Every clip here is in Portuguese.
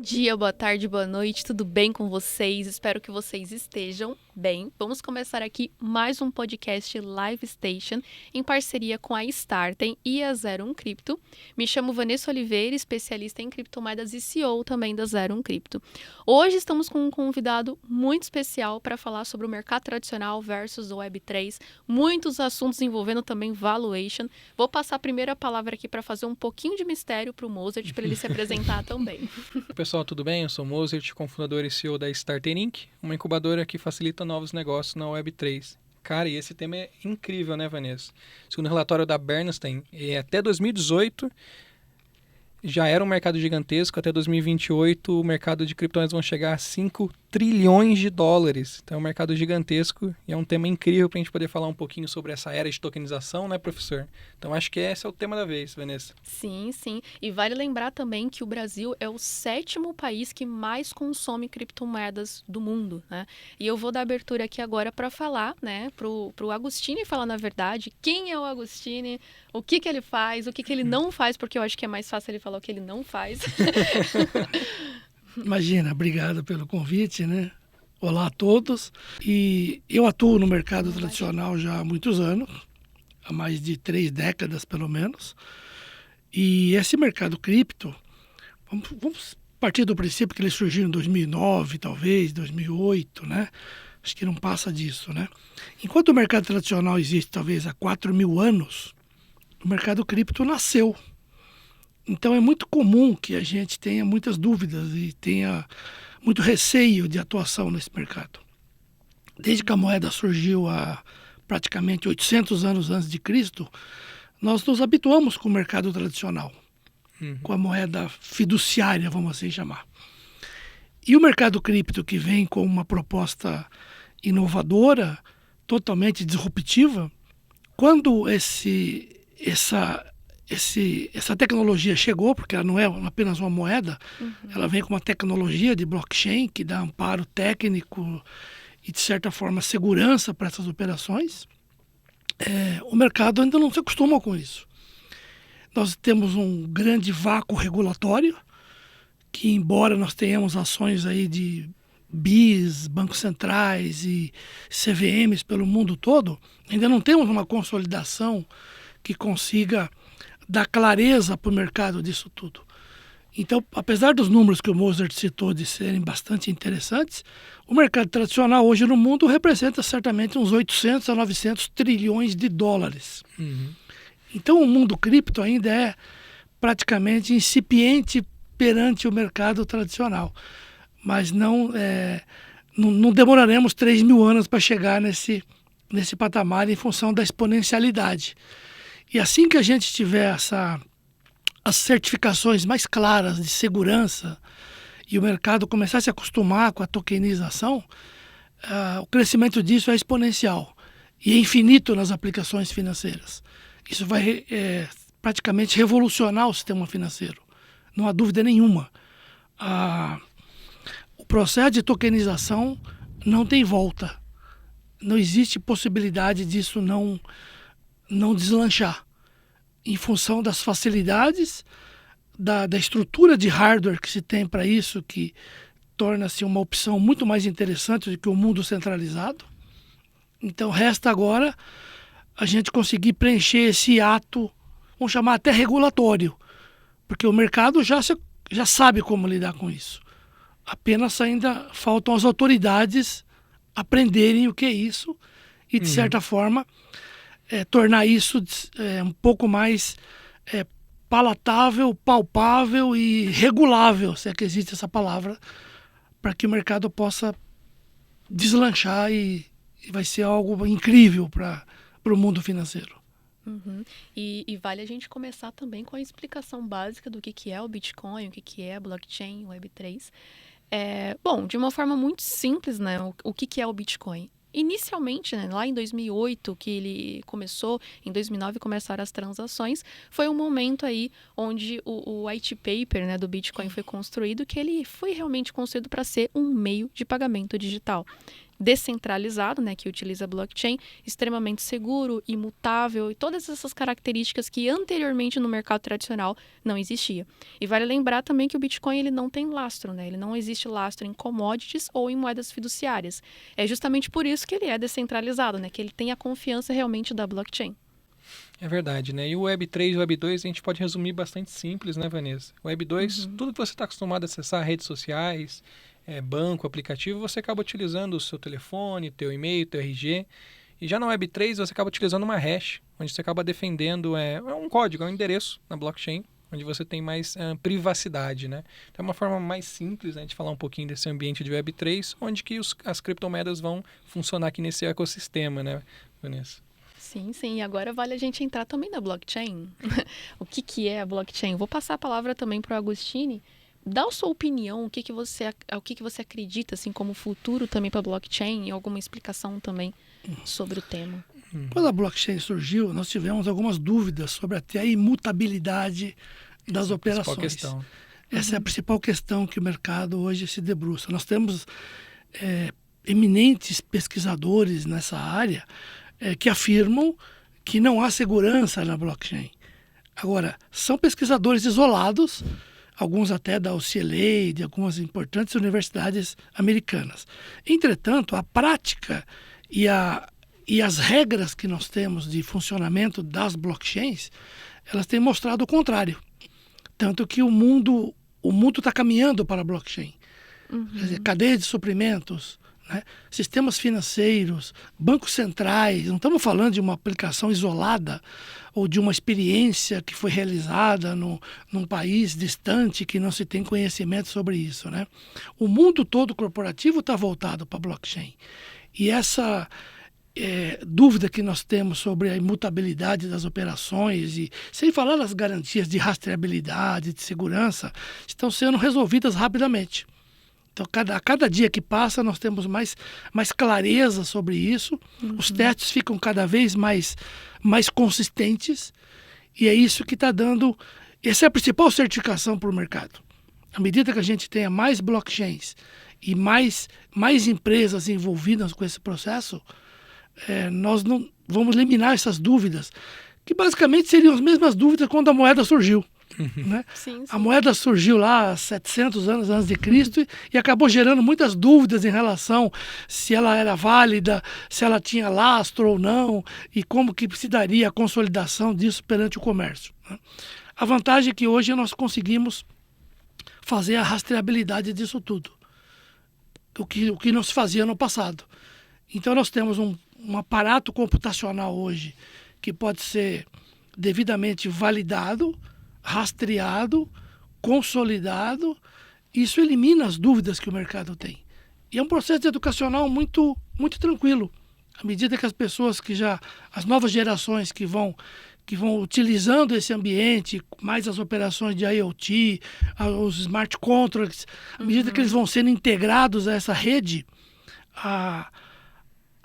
Dia, boa tarde, boa noite, tudo bem com vocês? Espero que vocês estejam bem. Vamos começar aqui mais um podcast Live Station em parceria com a Startem e a 01 Cripto. Me chamo Vanessa Oliveira, especialista em criptomoedas e CEO também da 01 Cripto. Hoje estamos com um convidado muito especial para falar sobre o mercado tradicional versus o Web3, muitos assuntos envolvendo também valuation. Vou passar a primeira palavra aqui para fazer um pouquinho de mistério para o Mozart, para ele se apresentar também. Pessoal, tudo bem? Eu sou o Mozart, cofundador e CEO da Starter Inc., uma incubadora que facilita novos negócios na Web3. Cara, e esse tema é incrível, né, Vanessa? Segundo o relatório da Bernstein, até 2018 já era um mercado gigantesco, até 2028 o mercado de criptomoedas vão chegar a 5 trilhões de dólares. Então é um mercado gigantesco e é um tema incrível para a gente poder falar um pouquinho sobre essa era de tokenização, né, professor? Então acho que esse é o tema da vez, Vanessa. Sim, sim. E vale lembrar também que o Brasil é o 7º país que mais consome criptomoedas do mundo, né? E eu vou dar abertura aqui agora para falar, né, pro Agostini falar, na verdade, quem é o Agostini, o que ele faz, o que ele não faz, porque eu acho que é mais fácil ele falar o que ele não faz. Imagina, obrigado pelo convite, né? Olá a todos. E eu atuo no mercado tradicional já há muitos anos, há mais de 3 décadas pelo menos. E esse mercado cripto, vamos partir do princípio que ele surgiu em 2009, talvez, 2008, né? Acho que não passa disso, né? Enquanto o mercado tradicional existe talvez há 4.000 anos, o mercado cripto nasceu. Então é muito comum que a gente tenha muitas dúvidas e tenha muito receio de atuação nesse mercado. Desde que a moeda surgiu há praticamente 800 anos antes de Cristo, nós nos habituamos com o mercado tradicional, com a moeda fiduciária, vamos assim chamar. E o mercado cripto, que vem com uma proposta inovadora, totalmente disruptiva, quando essa tecnologia chegou, porque ela não é apenas uma moeda, ela vem com uma tecnologia de blockchain que dá amparo técnico e, de certa forma, segurança para essas operações. O mercado ainda não se acostuma com isso. Nós temos um grande vácuo regulatório, que embora nós tenhamos ações aí de BIs, bancos centrais e CVMs pelo mundo todo, ainda não temos uma consolidação que consiga dar clareza para o mercado disso tudo. Então, apesar dos números que o Mozart citou de serem bastante interessantes, o mercado tradicional hoje no mundo representa certamente uns 800 a 900 trilhões de dólares. Então, o mundo cripto ainda é praticamente incipiente perante o mercado tradicional. Mas não demoraremos 3.000 anos para chegar nesse patamar em função da exponencialidade. E assim que a gente tiver as certificações mais claras de segurança e o mercado começar a se acostumar com a tokenização, o crescimento disso é exponencial e é infinito nas aplicações financeiras. Isso vai praticamente revolucionar o sistema financeiro, não há dúvida nenhuma. O processo de tokenização não tem volta. Não existe possibilidade disso não deslanchar, em função das facilidades, da estrutura de hardware que se tem para isso, que torna-se uma opção muito mais interessante do que o mundo centralizado. Então resta agora a gente conseguir preencher esse ato, vamos chamar até regulatório, porque o mercado já sabe como lidar com isso. Apenas ainda faltam as autoridades aprenderem o que é isso e, de certa forma, tornar isso um pouco mais palatável, palpável e regulável, se é que existe essa palavra, para que o mercado possa deslanchar e vai ser algo incrível para o mundo financeiro. E vale a gente começar também com a explicação básica do que é o Bitcoin, o que é a blockchain, o Web3. Bom, de uma forma muito simples, né, o que é o Bitcoin? Inicialmente, né, lá em 2008, que ele começou, em 2009 começaram as transações, foi um momento aí onde o white paper, né, do Bitcoin foi construído, que ele foi realmente construído para ser um meio de pagamento digital. descentralizado, né, que utiliza blockchain, extremamente seguro, imutável e todas essas características que anteriormente no mercado tradicional não existia. E vale lembrar também que o Bitcoin ele não tem lastro, né? Ele não existe lastro em commodities ou em moedas fiduciárias. É justamente por isso que ele é descentralizado, né? Que ele tem a confiança realmente da blockchain. É verdade, né? E o Web3 e o Web2 a gente pode resumir bastante simples, né, Vanessa? O Web2, tudo que você está acostumado a acessar, redes sociais, banco, aplicativo, você acaba utilizando o seu telefone, teu e-mail, teu RG. E já na Web3 você acaba utilizando uma hash, onde você acaba defendendo um código, um endereço na blockchain, onde você tem mais privacidade, né? Então é uma forma mais simples, né, de falar um pouquinho desse ambiente de Web3, onde que as criptomoedas vão funcionar aqui nesse ecossistema, né, Vanessa? Sim, sim. E agora vale a gente entrar também na blockchain. O que é a blockchain? Vou passar a palavra também para o Agostini. Dá a sua opinião, o que você acredita assim como futuro também para a blockchain e alguma explicação também sobre o tema. Quando a blockchain surgiu, nós tivemos algumas dúvidas sobre até a imutabilidade das operações. Questão. Essa é a principal questão que o mercado hoje se debruça. Nós temos eminentes pesquisadores nessa área que afirmam que não há segurança na blockchain. Agora, são pesquisadores isolados, alguns até da UCLA, de algumas importantes universidades americanas. Entretanto, a prática e as regras que nós temos de funcionamento das blockchains, elas têm mostrado o contrário. Tanto que o mundo está caminhando para a blockchain. Quer dizer, cadeia de suprimentos, né? Sistemas financeiros, bancos centrais, não estamos falando de uma aplicação isolada ou de uma experiência que foi realizada num país distante que não se tem conhecimento sobre isso, né? O mundo todo corporativo está voltado para a blockchain. E essa dúvida que nós temos sobre a imutabilidade das operações, e sem falar das garantias de rastreabilidade, de segurança, estão sendo resolvidas rapidamente. Então, a cada dia que passa, nós temos mais clareza sobre isso. Os testes ficam cada vez mais consistentes. E é isso que está dando... Essa é a principal certificação para o mercado. À medida que a gente tenha mais blockchains e mais empresas envolvidas com esse processo, nós não vamos eliminar essas dúvidas, que basicamente seriam as mesmas dúvidas quando a moeda surgiu. Né? Sim. A moeda surgiu lá 700 anos antes de Cristo e acabou gerando muitas dúvidas em relação se ela era válida, se ela tinha lastro ou não e como que se daria a consolidação disso perante o comércio. Né? A vantagem é que hoje nós conseguimos fazer a rastreabilidade disso tudo, o que não se fazia no passado. Então nós temos um aparato computacional hoje que pode ser devidamente validado, rastreado, consolidado. Isso elimina as dúvidas que o mercado tem. E é um processo educacional muito, muito tranquilo. À medida que as pessoas as novas gerações que vão utilizando esse ambiente, mais as operações de IoT, os smart contracts, à medida que eles vão sendo integrados a essa rede, a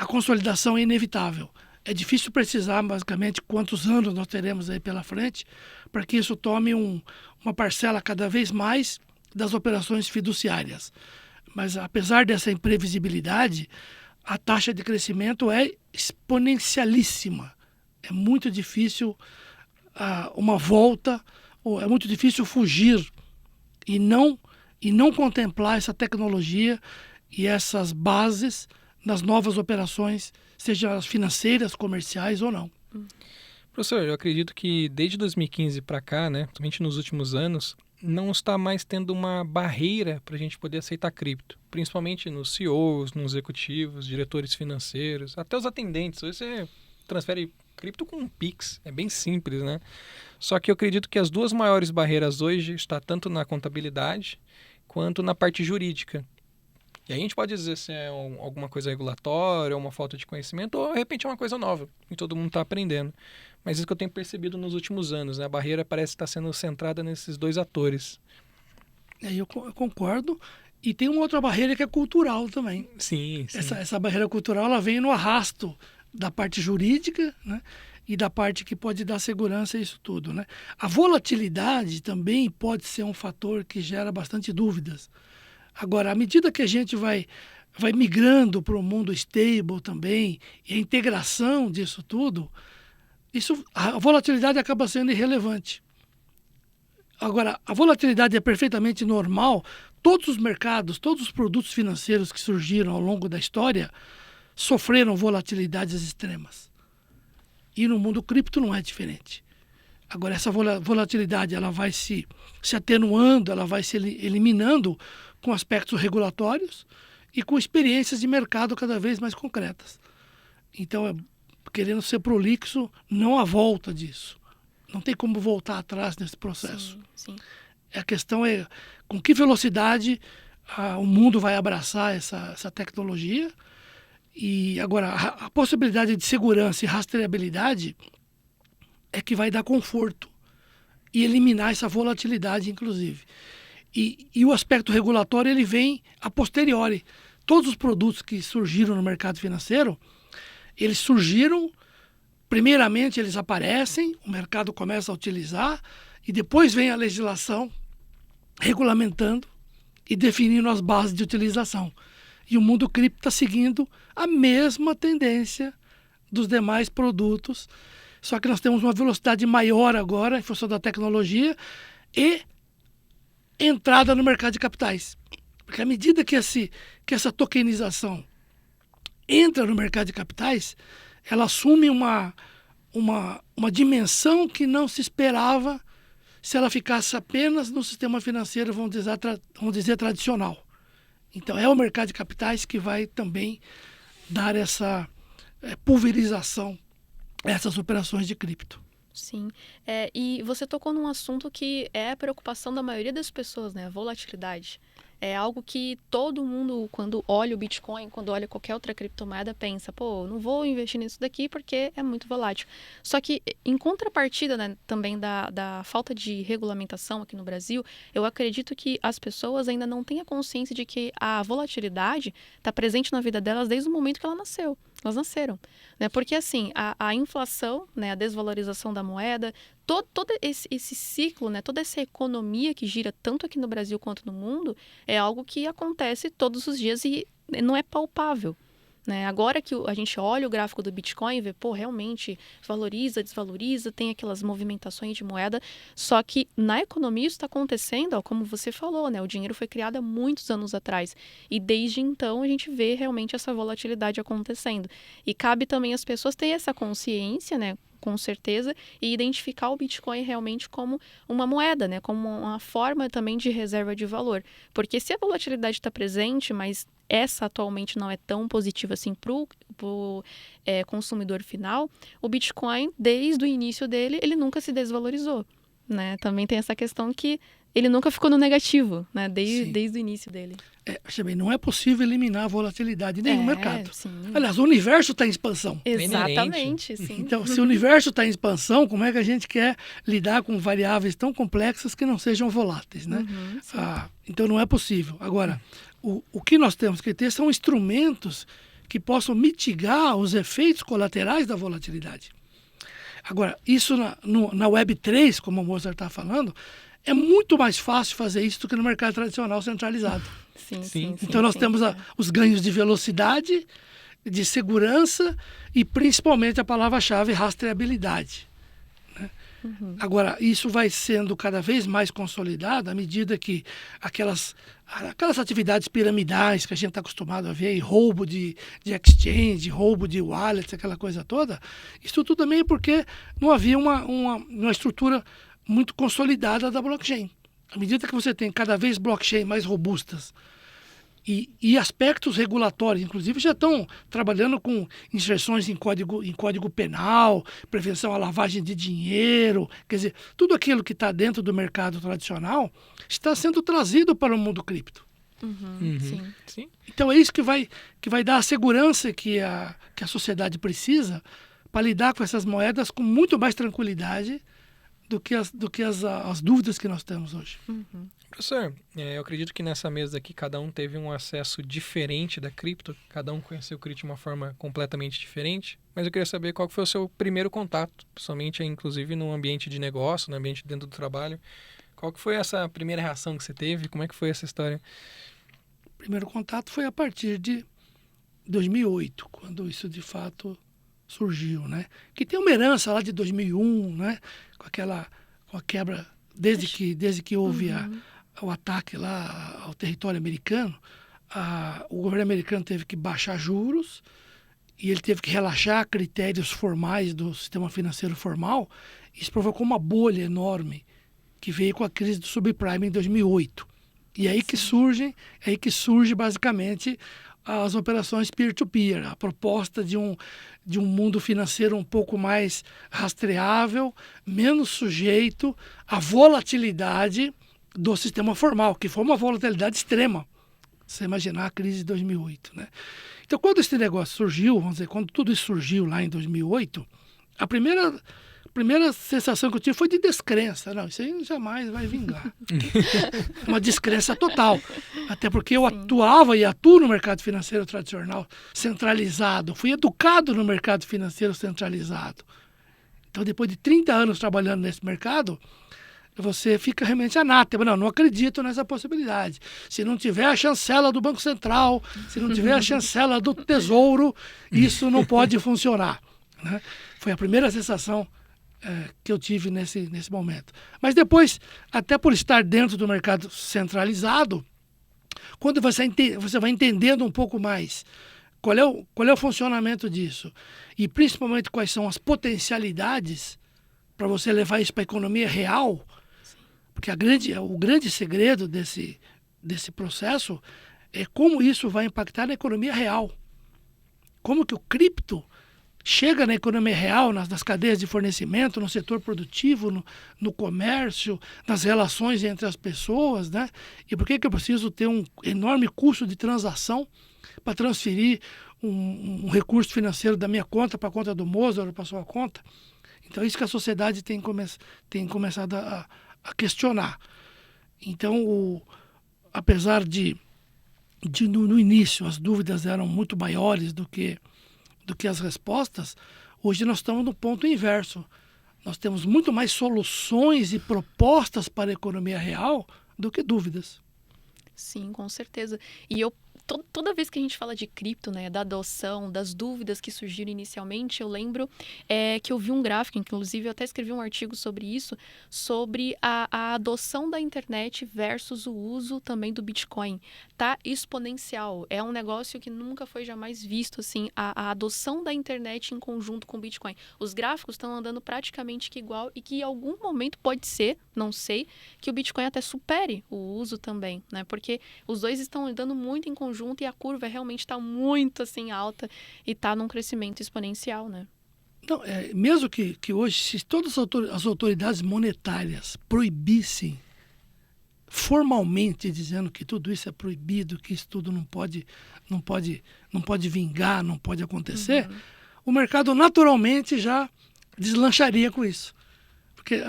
consolidação é inevitável. É difícil precisar, basicamente, quantos anos nós teremos aí pela frente para que isso tome uma parcela cada vez mais das operações fiduciárias. Mas, apesar dessa imprevisibilidade, a taxa de crescimento é exponencialíssima. É muito difícil uma volta, ou é muito difícil fugir e não contemplar essa tecnologia e essas bases nas novas operações, sejam elas financeiras, comerciais ou não. Professor, eu acredito que desde 2015 para cá, né, somente nos últimos anos, não está mais tendo uma barreira para a gente poder aceitar cripto, principalmente nos CEOs, nos executivos, diretores financeiros, até os atendentes. Hoje você transfere cripto com um Pix, é bem simples, né? Só que eu acredito que as duas maiores barreiras hoje estão tanto na contabilidade quanto na parte jurídica. E aí a gente pode dizer se é alguma coisa regulatória, uma falta de conhecimento, ou de repente é uma coisa nova, e todo mundo está aprendendo. Mas isso que eu tenho percebido nos últimos anos, né? A barreira parece estar sendo centrada nesses dois atores. Eu concordo. E tem uma outra barreira que é cultural também. Sim. Essa barreira cultural ela vem no arrasto da parte jurídica, né? E da parte que pode dar segurança a isso tudo, né? A volatilidade também pode ser um fator que gera bastante dúvidas. Agora, à medida que a gente vai vai migrando para o mundo stable também, e a integração disso tudo, a volatilidade acaba sendo irrelevante. Agora, a volatilidade é perfeitamente normal. Todos os mercados, todos os produtos financeiros que surgiram ao longo da história sofreram volatilidades extremas. E no mundo cripto não é diferente. Agora, essa volatilidade ela vai se atenuando, ela vai se eliminando com aspectos regulatórios e com experiências de mercado cada vez mais concretas. Então, querendo ser prolixo, não há volta disso. Não tem como voltar atrás nesse processo. Sim. A questão é com que velocidade o mundo vai abraçar essa tecnologia. E agora, a possibilidade de segurança e rastreabilidade é que vai dar conforto e eliminar essa volatilidade, inclusive. E o aspecto regulatório ele vem a posteriori. Todos os produtos que surgiram no mercado financeiro, eles surgiram, primeiramente eles aparecem, o mercado começa a utilizar, e depois vem a legislação regulamentando e definindo as bases de utilização. E o mundo cripto está seguindo a mesma tendência dos demais produtos, só que nós temos uma velocidade maior agora, em função da tecnologia, e entrada no mercado de capitais. Porque à medida que essa tokenização entra no mercado de capitais, ela assume uma dimensão que não se esperava se ela ficasse apenas no sistema financeiro, vamos dizer tradicional. Então, é o mercado de capitais que vai também dar essa pulverização a essas operações de cripto. Sim. E você tocou num assunto que é a preocupação da maioria das pessoas, né? A volatilidade. É algo que todo mundo, quando olha o Bitcoin, quando olha qualquer outra criptomoeda, pensa, pô, não vou investir nisso daqui porque é muito volátil. Só que, em contrapartida, né, também da falta de regulamentação aqui no Brasil, eu acredito que as pessoas ainda não têm a consciência de que a volatilidade está presente na vida delas desde o momento que elas nasceram. Né? Porque, assim, a inflação, né, a desvalorização da moeda, todo esse ciclo, né, toda essa economia que gira tanto aqui no Brasil quanto no mundo, é algo que acontece todos os dias e não é palpável. Né? Agora que a gente olha o gráfico do Bitcoin e vê, pô, realmente valoriza, desvaloriza, tem aquelas movimentações de moeda, só que na economia isso está acontecendo, ó, como você falou, né? O dinheiro foi criado há muitos anos atrás e desde então a gente vê realmente essa volatilidade acontecendo. E cabe também às pessoas ter essa consciência, né? Com certeza, e identificar o Bitcoin realmente como uma moeda, né? Como uma forma também de reserva de valor. Porque se a volatilidade está presente, mas essa atualmente não é tão positiva assim para o consumidor final, o Bitcoin, desde o início dele, ele nunca se desvalorizou. Né? Também tem essa questão que ele nunca ficou no negativo, né? Desde o início dele. Não é possível eliminar a volatilidade em nenhum mercado. Sim. Aliás, o universo está em expansão. Exatamente, sim. Então, se o universo está em expansão, como é que a gente quer lidar com variáveis tão complexas que não sejam voláteis, né? Então, não é possível. Agora, o que nós temos que ter são instrumentos que possam mitigar os efeitos colaterais da volatilidade. Agora, isso na Web3, como o Mozart está falando, é muito mais fácil fazer isso do que no mercado tradicional centralizado. Sim. Então, nós temos os ganhos de velocidade, de segurança e, principalmente, a palavra-chave rastreabilidade. Né? Agora, isso vai sendo cada vez mais consolidado à medida que aquelas atividades piramidais que a gente está acostumado a ver, roubo de exchange, roubo de wallets, aquela coisa toda, isso tudo também é porque não havia uma estrutura muito consolidada da blockchain. À medida que você tem cada vez blockchain mais robustas e aspectos regulatórios, inclusive, já estão trabalhando com inserções em código penal, prevenção à lavagem de dinheiro, quer dizer, tudo aquilo que está dentro do mercado tradicional está sendo trazido para o mundo cripto. Sim. Então é isso que vai dar a segurança que a sociedade precisa para lidar com essas moedas com muito mais tranquilidade do que as dúvidas que nós temos hoje. Professor, eu acredito que nessa mesa aqui cada um teve um acesso diferente da cripto, cada um conheceu o cripto de uma forma completamente diferente, mas eu queria saber qual foi o seu primeiro contato, principalmente inclusive no ambiente de negócio, no ambiente dentro do trabalho. Qual que foi essa primeira reação que você teve? Como é que foi essa história? primeiro contato foi a partir de 2008, quando isso de fato surgiu, né? Que tem uma herança lá de 2001, né? Com a quebra, desde que houve o ataque lá ao território americano, o governo americano teve que baixar juros e ele teve que relaxar critérios formais do sistema financeiro formal. Isso provocou uma bolha enorme que veio com a crise do subprime em 2008. E aí que surge basicamente as operações peer-to-peer, a proposta de um mundo financeiro um pouco mais rastreável, menos sujeito à volatilidade do sistema formal, que foi uma volatilidade extrema. Você imaginar a crise de 2008, né? Então, quando esse negócio surgiu, vamos dizer, quando tudo isso surgiu lá em 2008, a primeira sensação que eu tive foi de descrença. Não, isso aí jamais vai vingar. Uma descrença total. Até porque eu atuava e atuo no mercado financeiro tradicional centralizado. Fui educado no mercado financeiro centralizado. Então, depois de 30 anos trabalhando nesse mercado, você fica realmente anátema. Não acredito nessa possibilidade. Se não tiver a chancela do Banco Central, se não tiver a chancela do Tesouro, isso não pode funcionar, né? Foi a primeira sensação que eu tive nesse momento. Mas depois, até por estar dentro do mercado centralizado, quando você vai entendendo um pouco mais qual é o funcionamento disso e principalmente quais são as potencialidades para você levar isso para a economia real, porque o grande segredo desse processo é como isso vai impactar na economia real. Como que o cripto chega na economia real, nas cadeias de fornecimento, no setor produtivo, no comércio, nas relações entre as pessoas, né? E por que eu preciso ter um enorme custo de transação para transferir um recurso financeiro da minha conta para a conta do Mozart ou para a sua conta? Então, é isso que a sociedade tem começado a questionar. Então, apesar de no início as dúvidas eram muito maiores do que as respostas, hoje nós estamos no ponto inverso. Nós temos muito mais soluções e propostas para a economia real do que dúvidas. Sim, com certeza. E toda vez que a gente fala de cripto, né, da adoção, das dúvidas que surgiram inicialmente, eu lembro que eu vi um gráfico, inclusive eu até escrevi um artigo sobre isso, sobre a adoção da internet versus o uso também do Bitcoin. Tá exponencial. É um negócio que nunca foi jamais visto, assim, a adoção da internet em conjunto com o Bitcoin. Os gráficos estão andando praticamente que igual e que em algum momento pode ser, não sei, que o Bitcoin até supere o uso também, né? Porque os dois estão andando muito em conjunto e a curva realmente está muito assim alta e está num crescimento exponencial, né? Não, mesmo que hoje, se todas as autoridades monetárias proibissem formalmente, dizendo que tudo isso é proibido, que isso tudo não pode vingar, não pode acontecer, o mercado naturalmente já deslancharia com isso. Porque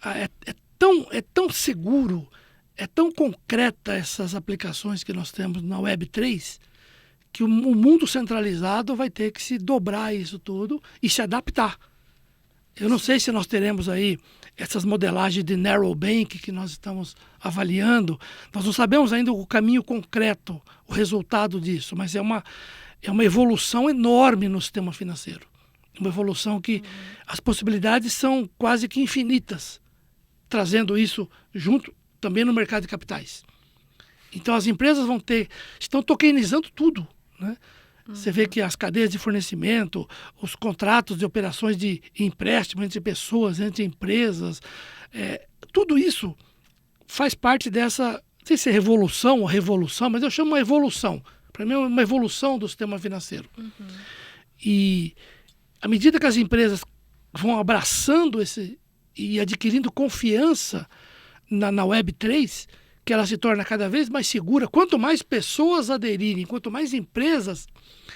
é tão seguro, é tão concreta essas aplicações que nós temos na Web3, que o mundo centralizado vai ter que se dobrar isso tudo e se adaptar. Eu não sei se nós teremos aí essas modelagens de narrow bank que nós estamos avaliando. Nós não sabemos ainda o caminho concreto, o resultado disso, mas é uma evolução enorme no sistema financeiro. Uma evolução que as possibilidades são quase que infinitas, trazendo isso junto também no mercado de capitais. Então as empresas estão tokenizando tudo, né? Você vê que as cadeias de fornecimento, os contratos de operações de empréstimo entre pessoas, entre empresas, tudo isso faz parte dessa, não sei se é revolução ou revolução, mas eu chamo uma evolução. Para mim é uma evolução do sistema financeiro. E à medida que as empresas vão abraçando e adquirindo confiança na Web3, que ela se torna cada vez mais segura, quanto mais pessoas aderirem, quanto mais empresas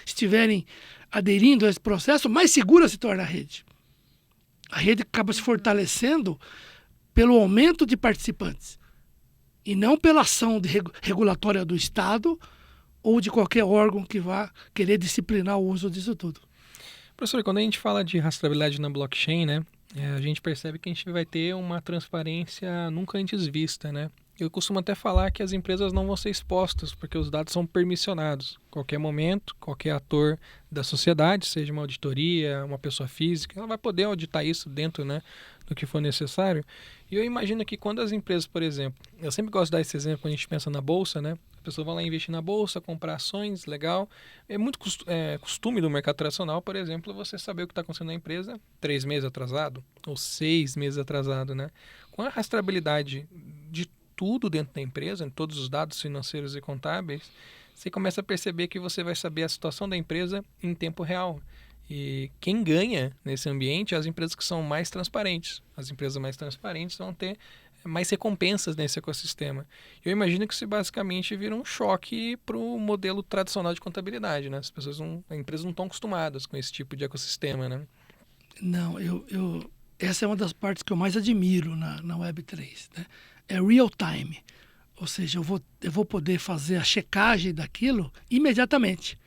estiverem aderindo a esse processo, mais segura se torna a rede. A rede acaba se fortalecendo pelo aumento de participantes e não pela ação regulatória do Estado ou de qualquer órgão que vá querer disciplinar o uso disso tudo. Professor, quando a gente fala de rastreabilidade na blockchain, né, a gente percebe que a gente vai ter uma transparência nunca antes vista, né? Eu costumo até falar que as empresas não vão ser expostas, porque os dados são permissionados. Qualquer momento, qualquer ator da sociedade, seja uma auditoria, uma pessoa física, ela vai poder auditar isso dentro, né, do que for necessário. E eu imagino que quando as empresas, por exemplo, eu sempre gosto de dar esse exemplo quando a gente pensa na bolsa, né? A pessoa vai lá investir na bolsa, comprar ações, legal. É muito costume do mercado tradicional, por exemplo, você saber o que está acontecendo na empresa 3 meses atrasado ou 6 meses atrasado, né? Com a rastreabilidade de tudo dentro da empresa, todos os dados financeiros e contábeis, você começa a perceber que você vai saber a situação da empresa em tempo real. E quem ganha nesse ambiente é as empresas que são mais transparentes. As empresas mais transparentes vão ter mais recompensas nesse ecossistema. Eu imagino que isso basicamente vira um choque para o modelo tradicional de contabilidade, né? As empresas não estão acostumadas com esse tipo de ecossistema, né? Não, essa é uma das partes que eu mais admiro na Web3, né? É real time, ou seja, eu vou poder fazer a checagem daquilo imediatamente.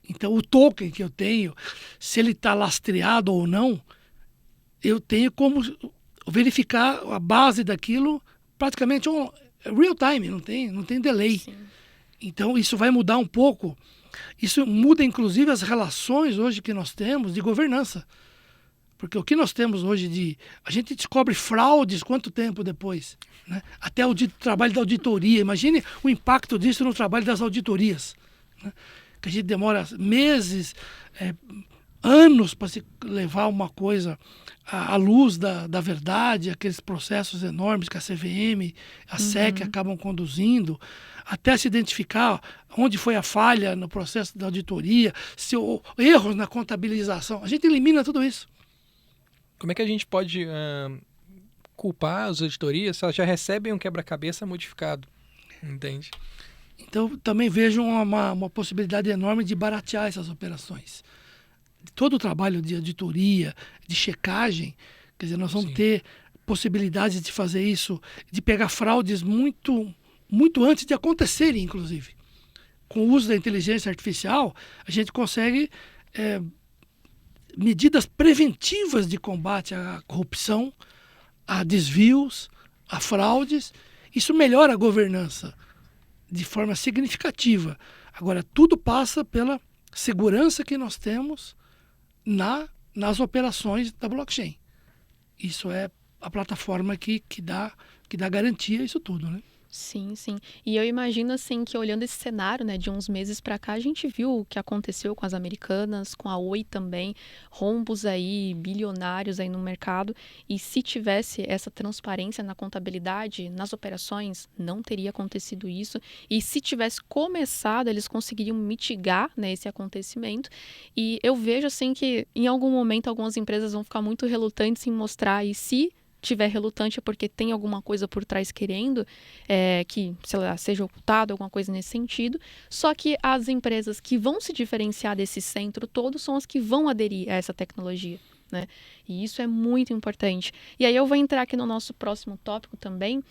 Então, o token que eu tenho, se ele está lastreado ou não, eu tenho como verificar a base daquilo praticamente real time, não tem delay. Sim. Então, isso vai mudar um pouco. Isso muda, inclusive, as relações hoje que nós temos de governança. Porque o que nós temos hoje a gente descobre fraudes quanto tempo depois? Né? Até o trabalho da auditoria. Imagine o impacto disso no trabalho das auditorias. Né? Que a gente demora meses, anos para se levar uma coisa à luz da verdade, aqueles processos enormes que a CVM, a SEC acabam conduzindo, até se identificar onde foi a falha no processo da auditoria, se erros na contabilização. A gente elimina tudo isso. Como é que a gente pode culpar as auditorias se elas já recebem um quebra-cabeça modificado? Entende? Então, também vejo uma possibilidade enorme de baratear essas operações. Todo o trabalho de auditoria, de checagem, quer dizer, nós vamos ter possibilidades de fazer isso, de pegar fraudes muito, muito antes de acontecerem, inclusive. Com o uso da inteligência artificial, a gente consegue medidas preventivas de combate à corrupção, a desvios, a fraudes. Isso melhora a governança de forma significativa. Agora, tudo passa pela segurança que nós temos nas operações da blockchain. Isso é a plataforma que dá garantia a isso tudo, né? Sim, sim. E eu imagino, assim, que olhando esse cenário, né, de uns meses para cá, a gente viu o que aconteceu com as americanas, com a Oi também, rombos aí, bilionários aí no mercado. E se tivesse essa transparência na contabilidade, nas operações, não teria acontecido isso. E se tivesse começado, eles conseguiriam mitigar, né, esse acontecimento. E eu vejo, assim, que em algum momento algumas empresas vão ficar muito relutantes em mostrar, e se tiver relutante é porque tem alguma coisa por trás querendo que, sei lá, seja ocultado, alguma coisa nesse sentido. Só que as empresas que vão se diferenciar desse centro todo são as que vão aderir a essa tecnologia, né? E isso é muito importante. E aí eu vou entrar aqui no nosso próximo tópico também.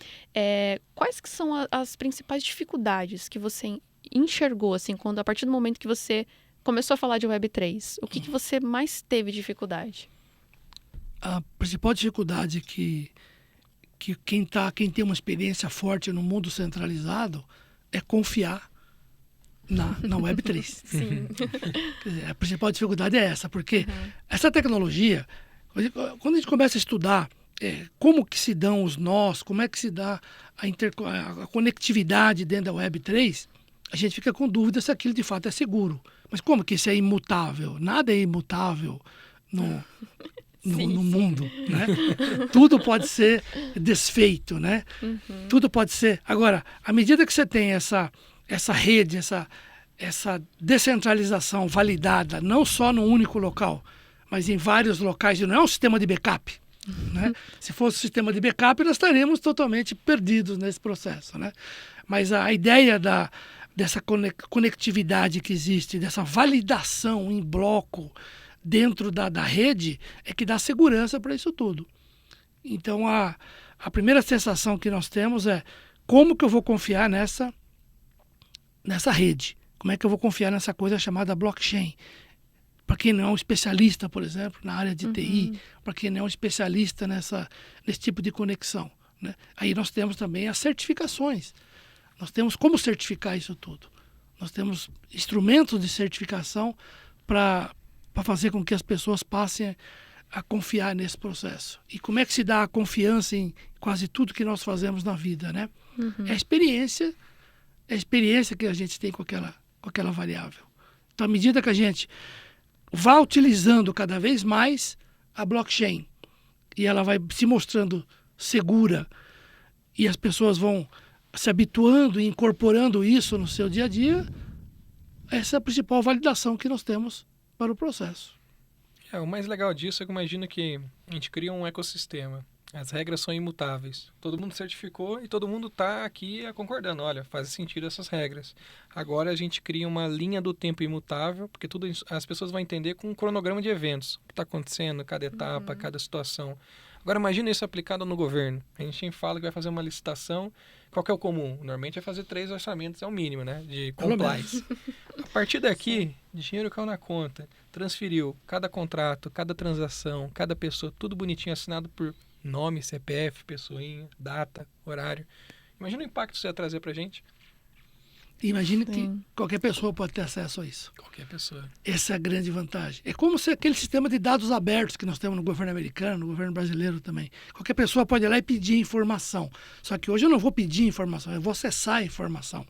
Quais que são as principais dificuldades que você enxergou, assim, a partir do momento que você começou a falar de Web3? O que você mais teve dificuldade? A principal dificuldade que quem tem uma experiência forte no mundo centralizado é confiar na Web3. Sim. Quer dizer, a principal dificuldade é essa, porque essa tecnologia, quando a gente começa a estudar como que se dão os nós, como é que se dá a conectividade dentro da Web3, a gente fica com dúvida se aquilo de fato é seguro. Mas como que isso é imutável? Nada é imutável no mundo, né? Tudo pode ser desfeito, né? Tudo pode ser. Agora, à medida que você tem essa rede, essa descentralização validada, não só num único local, mas em vários locais, e não é um sistema de backup, né? Se fosse um sistema de backup, nós estaríamos totalmente perdidos nesse processo, né? Mas a ideia dessa conectividade que existe, dessa validação em bloco dentro da rede, é que dá segurança para isso tudo. Então, a primeira sensação que nós temos é como que eu vou confiar nessa rede? Como é que eu vou confiar nessa coisa chamada blockchain? Para quem não é um especialista, por exemplo, na área de TI, para quem não é um especialista nesse tipo de conexão, né? Aí nós temos também as certificações. Nós temos como certificar isso tudo. Nós temos instrumentos de certificação para fazer com que as pessoas passem a confiar nesse processo. E como é que se dá a confiança em quase tudo que nós fazemos na vida, né? É a experiência que a gente tem com aquela variável. Então, à medida que a gente vai utilizando cada vez mais a blockchain e ela vai se mostrando segura e as pessoas vão se habituando e incorporando isso no seu dia a dia, essa é a principal validação que nós temos para o processo. O mais legal disso é que imagina que a gente cria um ecossistema. As regras são imutáveis. Todo mundo certificou e todo mundo está aqui concordando. Olha, faz sentido essas regras. Agora a gente cria uma linha do tempo imutável, porque tudo as pessoas vão entender com um cronograma de eventos. O que está acontecendo, cada etapa, cada situação. Agora imagina isso aplicado no governo. A gente fala que vai fazer uma licitação. Qual que é o comum? Normalmente é fazer 3 orçamentos, é o mínimo, né? De compliance. A partir daqui, dinheiro caiu na conta, transferiu cada contrato, cada transação, cada pessoa, tudo bonitinho, assinado por nome, CPF, pessoinha, data, horário. Imagina o impacto que isso ia trazer pra gente. Imagine que qualquer pessoa pode ter acesso a isso. Qualquer pessoa. Essa é a grande vantagem. É como se aquele sistema de dados abertos que nós temos no governo americano, no governo brasileiro também. Qualquer pessoa pode ir lá e pedir informação. Só que hoje eu não vou pedir informação, eu vou acessar a informação.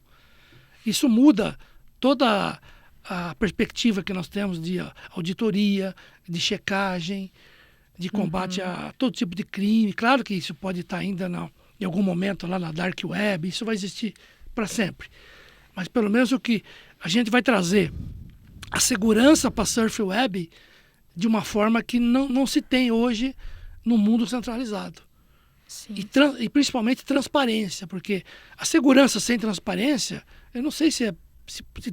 Isso muda toda a perspectiva que nós temos de auditoria, de checagem, de combate a todo tipo de crime. Claro que isso pode estar ainda em algum momento lá na Dark Web, isso vai existir para sempre. Mas pelo menos o que a gente vai trazer a segurança para a Surf Web de uma forma que não se tem hoje no mundo centralizado. Sim. E principalmente transparência, porque a segurança sem transparência, eu não sei se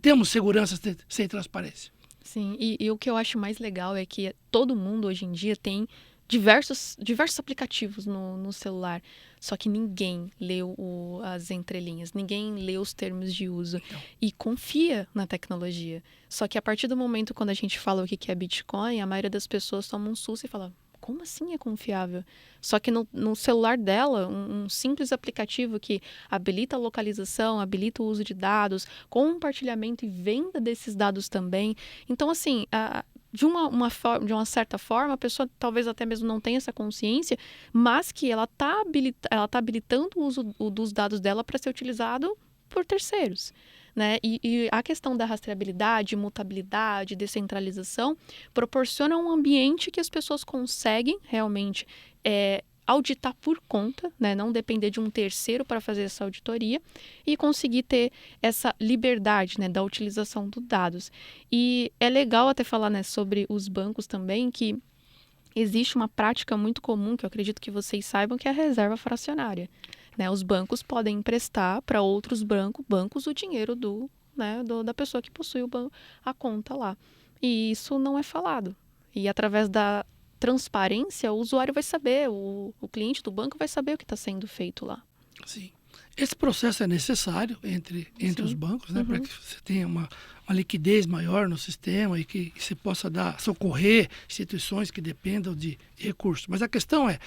temos segurança sem transparência. Sim, e o que eu acho mais legal é que todo mundo hoje em dia tem diversos aplicativos no celular, só que ninguém leu as entrelinhas, ninguém lê os termos de uso e confia na tecnologia. Só que a partir do momento quando a gente fala o que é Bitcoin, a maioria das pessoas toma um susto e fala, como assim é confiável? Só que no celular dela, um simples aplicativo que habilita a localização, habilita o uso de dados, compartilhamento e venda desses dados também. Então, assim, de uma certa forma, a pessoa talvez até mesmo não tenha essa consciência, mas que ela tá habilitando o uso dos dados dela para ser utilizado por terceiros. Né? E a questão da rastreabilidade, mutabilidade, descentralização proporciona um ambiente que as pessoas conseguem realmente auditar por conta, né? Não depender de um terceiro para fazer essa auditoria e conseguir ter essa liberdade, né, da utilização dos dados. E é legal até falar, né, sobre os bancos também, que existe uma prática muito comum, que eu acredito que vocês saibam, que é a reserva fracionária. Né, os bancos podem emprestar para outros bancos o dinheiro da pessoa que possui a conta lá. E isso não é falado. E através da transparência, o usuário vai saber, o cliente do banco vai saber o que está sendo feito lá. Sim. Esse processo é necessário entre os bancos, né, para que você tenha uma liquidez maior no sistema e que você possa socorrer instituições que dependam de recursos. Mas a questão é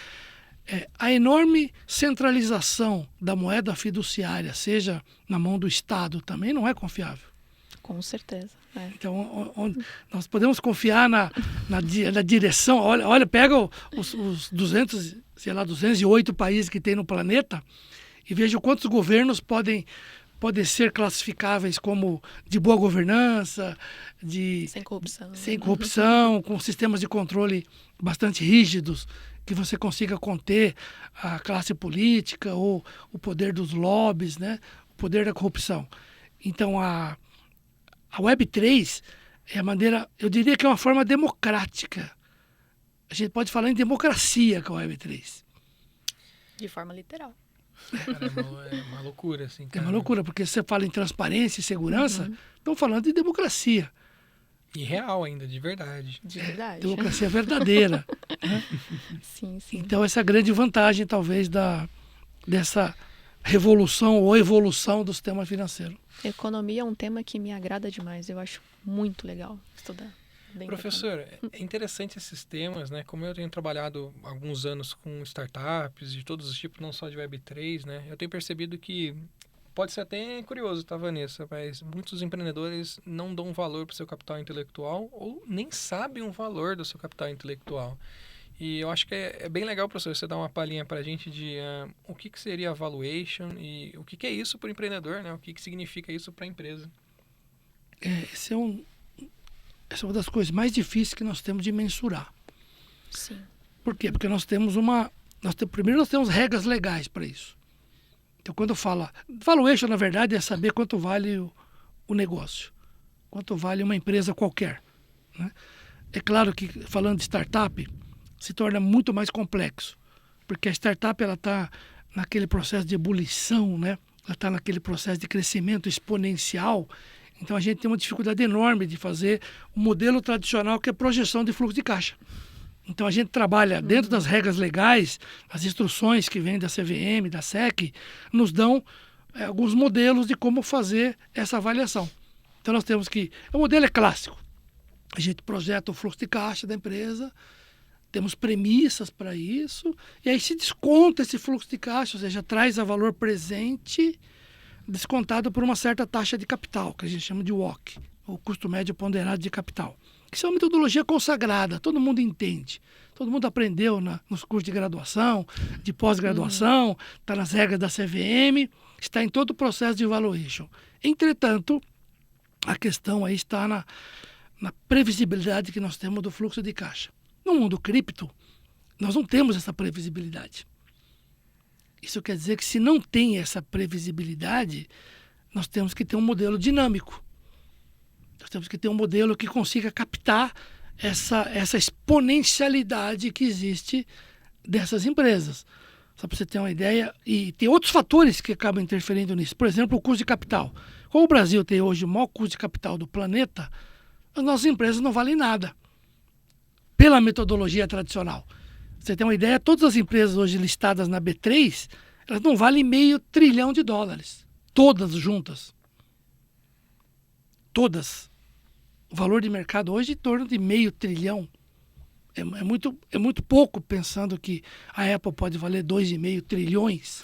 a enorme centralização da moeda fiduciária, seja na mão do Estado, também não é confiável. Com certeza. Então, nós podemos confiar na direção. Olha, pega os 208 países que tem no planeta e veja quantos governos podem ser classificáveis como de boa governança, sem corrupção, com sistemas de controle bastante rígidos, que você consiga conter a classe política ou o poder dos lobbies, né? O poder da corrupção. Então, a Web3 é a maneira, eu diria que é uma forma democrática. A gente pode falar em democracia com a Web3. De forma literal. É uma loucura, assim. É uma loucura, porque você fala em transparência e segurança, estão falando de democracia. E real ainda, de verdade. De verdade. Democracia verdadeira. Né? Sim. Então, essa é a grande vantagem, talvez, dessa revolução ou evolução do sistema financeiro. Economia é um tema que me agrada demais. Eu acho muito legal estudar. bem Professor, é interessante esses temas, né? Como eu tenho trabalhado há alguns anos com startups de todos os tipos, não só de Web3, né? Eu tenho percebido que pode ser até curioso, tá, Vanessa? Mas muitos empreendedores não dão valor para o seu capital intelectual ou nem sabem o valor do seu capital intelectual. E eu acho que é bem legal, professor, você dar uma palhinha para a gente de o que seria a valuation e o que é isso para o empreendedor, né? O que significa isso para a empresa. Essa é uma das coisas mais difíceis que nós temos de mensurar. Sim. Por quê? Porque primeiro nós temos regras legais para isso. Então, quando eu falo, valuation, na verdade, é saber quanto vale o negócio, quanto vale uma empresa qualquer, né? É claro que, falando de startup, se torna muito mais complexo, porque a startup está naquele processo de ebulição, né? Ela está naquele processo de crescimento exponencial. Então, a gente tem uma dificuldade enorme de fazer o modelo tradicional, que é projeção de fluxo de caixa. Então, a gente trabalha dentro das regras legais, as instruções que vêm da CVM, da SEC, nos dão alguns modelos de como fazer essa avaliação. Então, nós temos que... O modelo é clássico. A gente projeta o fluxo de caixa da empresa, temos premissas para isso, e aí se desconta esse fluxo de caixa, ou seja, traz a valor presente descontado por uma certa taxa de capital, que a gente chama de WACC, o custo médio ponderado de capital. Isso é uma metodologia consagrada, todo mundo entende. Todo mundo aprendeu nos cursos de graduação, de pós-graduação, está nas regras da CVM, está em todo o processo de valuation. Entretanto, a questão aí está na previsibilidade que nós temos do fluxo de caixa. No mundo cripto, nós não temos essa previsibilidade. Isso quer dizer que, se não tem essa previsibilidade, nós temos que ter um modelo dinâmico. Nós temos que ter um modelo que consiga captar essa exponencialidade que existe dessas empresas. Só para você ter uma ideia, e tem outros fatores que acabam interferindo nisso. Por exemplo, o custo de capital. Como o Brasil tem hoje o maior custo de capital do planeta, as nossas empresas não valem nada pela metodologia tradicional. Você tem uma ideia, todas as empresas hoje listadas na B3, elas não valem $500 bilhão. Todas juntas. Todas. O valor de mercado hoje é em torno de $500 bilhão. É muito pouco, pensando que a Apple pode valer 2,5 trilhões,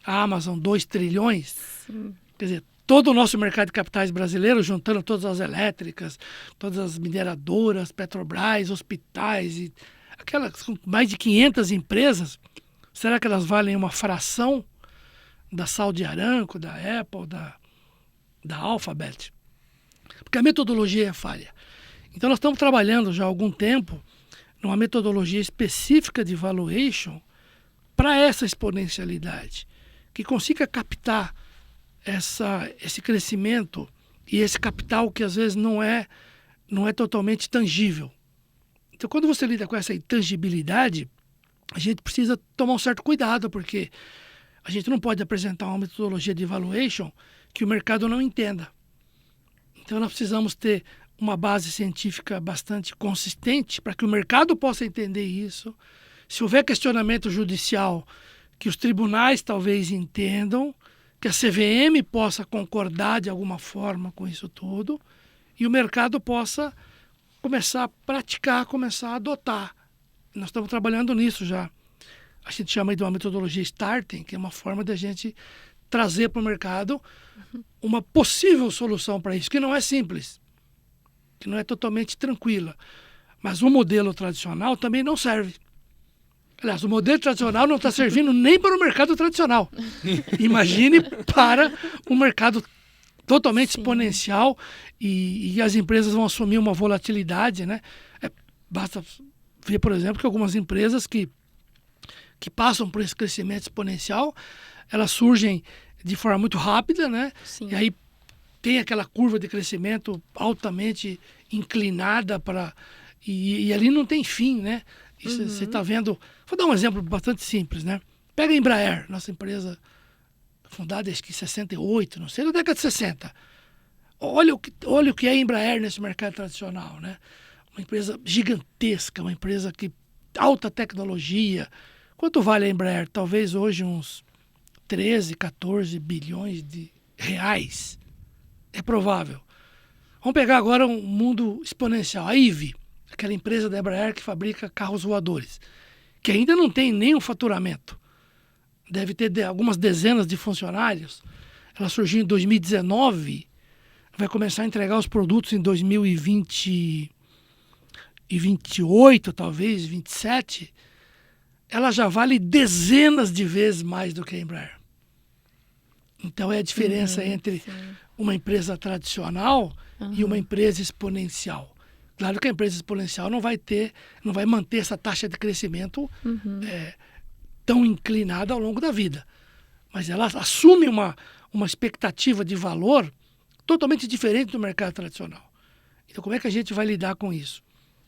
a Amazon 2 trilhões. Sim. Quer dizer, todo o nosso mercado de capitais brasileiro, juntando todas as elétricas, todas as mineradoras, Petrobras, hospitais, e aquelas com mais de 500 empresas, será que elas valem uma fração da Saudi Aramco, da Apple, da Alphabet? Porque a metodologia é falha. Então, nós estamos trabalhando já há algum tempo numa metodologia específica de valuation para essa exponencialidade, que consiga captar esse crescimento e esse capital que às vezes não é totalmente tangível. Então, quando você lida com essa intangibilidade, a gente precisa tomar um certo cuidado, porque a gente não pode apresentar uma metodologia de valuation que o mercado não entenda. Então, nós precisamos ter uma base científica bastante consistente para que o mercado possa entender isso. Se houver questionamento judicial, que os tribunais talvez entendam, que a CVM possa concordar de alguma forma com isso tudo, e o mercado possa começar a praticar, começar a adotar. Nós estamos trabalhando nisso já. A gente chama de uma metodologia starting, que é uma forma de a gente trazer para o mercado uma possível solução para isso, que não é simples, que não é totalmente tranquila. Mas o modelo tradicional também não serve. Aliás, o modelo tradicional não está servindo nem para o mercado tradicional. Imagine para um mercado totalmente exponencial, e as empresas vão assumir uma volatilidade, né? Basta ver, por exemplo, que algumas empresas que passam por esse crescimento exponencial, elas surgem de forma muito rápida, né? Sim. E aí tem aquela curva de crescimento altamente inclinada e ali não tem fim, né? Você está vendo... Vou dar um exemplo bastante simples, né? Pega a Embraer, nossa empresa fundada acho que em 68, não sei, na década de 60. Olha o que é a Embraer nesse mercado tradicional, né? Uma empresa gigantesca, uma empresa que alta tecnologia. Quanto vale a Embraer? Talvez hoje uns 13, 14 bilhões de reais. É provável. Vamos pegar agora um mundo exponencial. A IVE, aquela empresa da Embraer que fabrica carros voadores, que ainda não tem nenhum faturamento. Deve ter algumas dezenas de funcionários. Ela surgiu em 2019, vai começar a entregar os produtos em 2020 e 28, talvez, 27. Ela já vale dezenas de vezes mais do que a Embraer. Então é a diferença entre uma empresa tradicional e uma empresa exponencial. Claro que a empresa exponencial não vai manter essa taxa de crescimento tão inclinada ao longo da vida. Mas ela assume uma expectativa de valor totalmente diferente do mercado tradicional. Então, como é que a gente vai lidar com isso?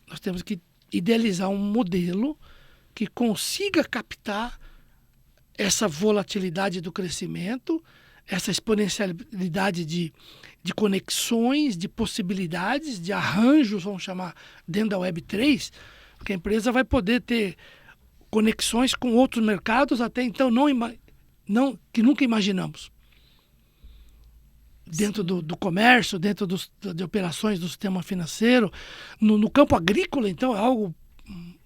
Nós temos que idealizar um modelo que consiga captar essa volatilidade do crescimento, essa exponencialidade de conexões, de possibilidades, de arranjos, vamos chamar, dentro da Web3, porque a empresa vai poder ter conexões com outros mercados até então que nunca imaginamos. Dentro do comércio, dentro de operações do sistema financeiro, no campo agrícola, então, é algo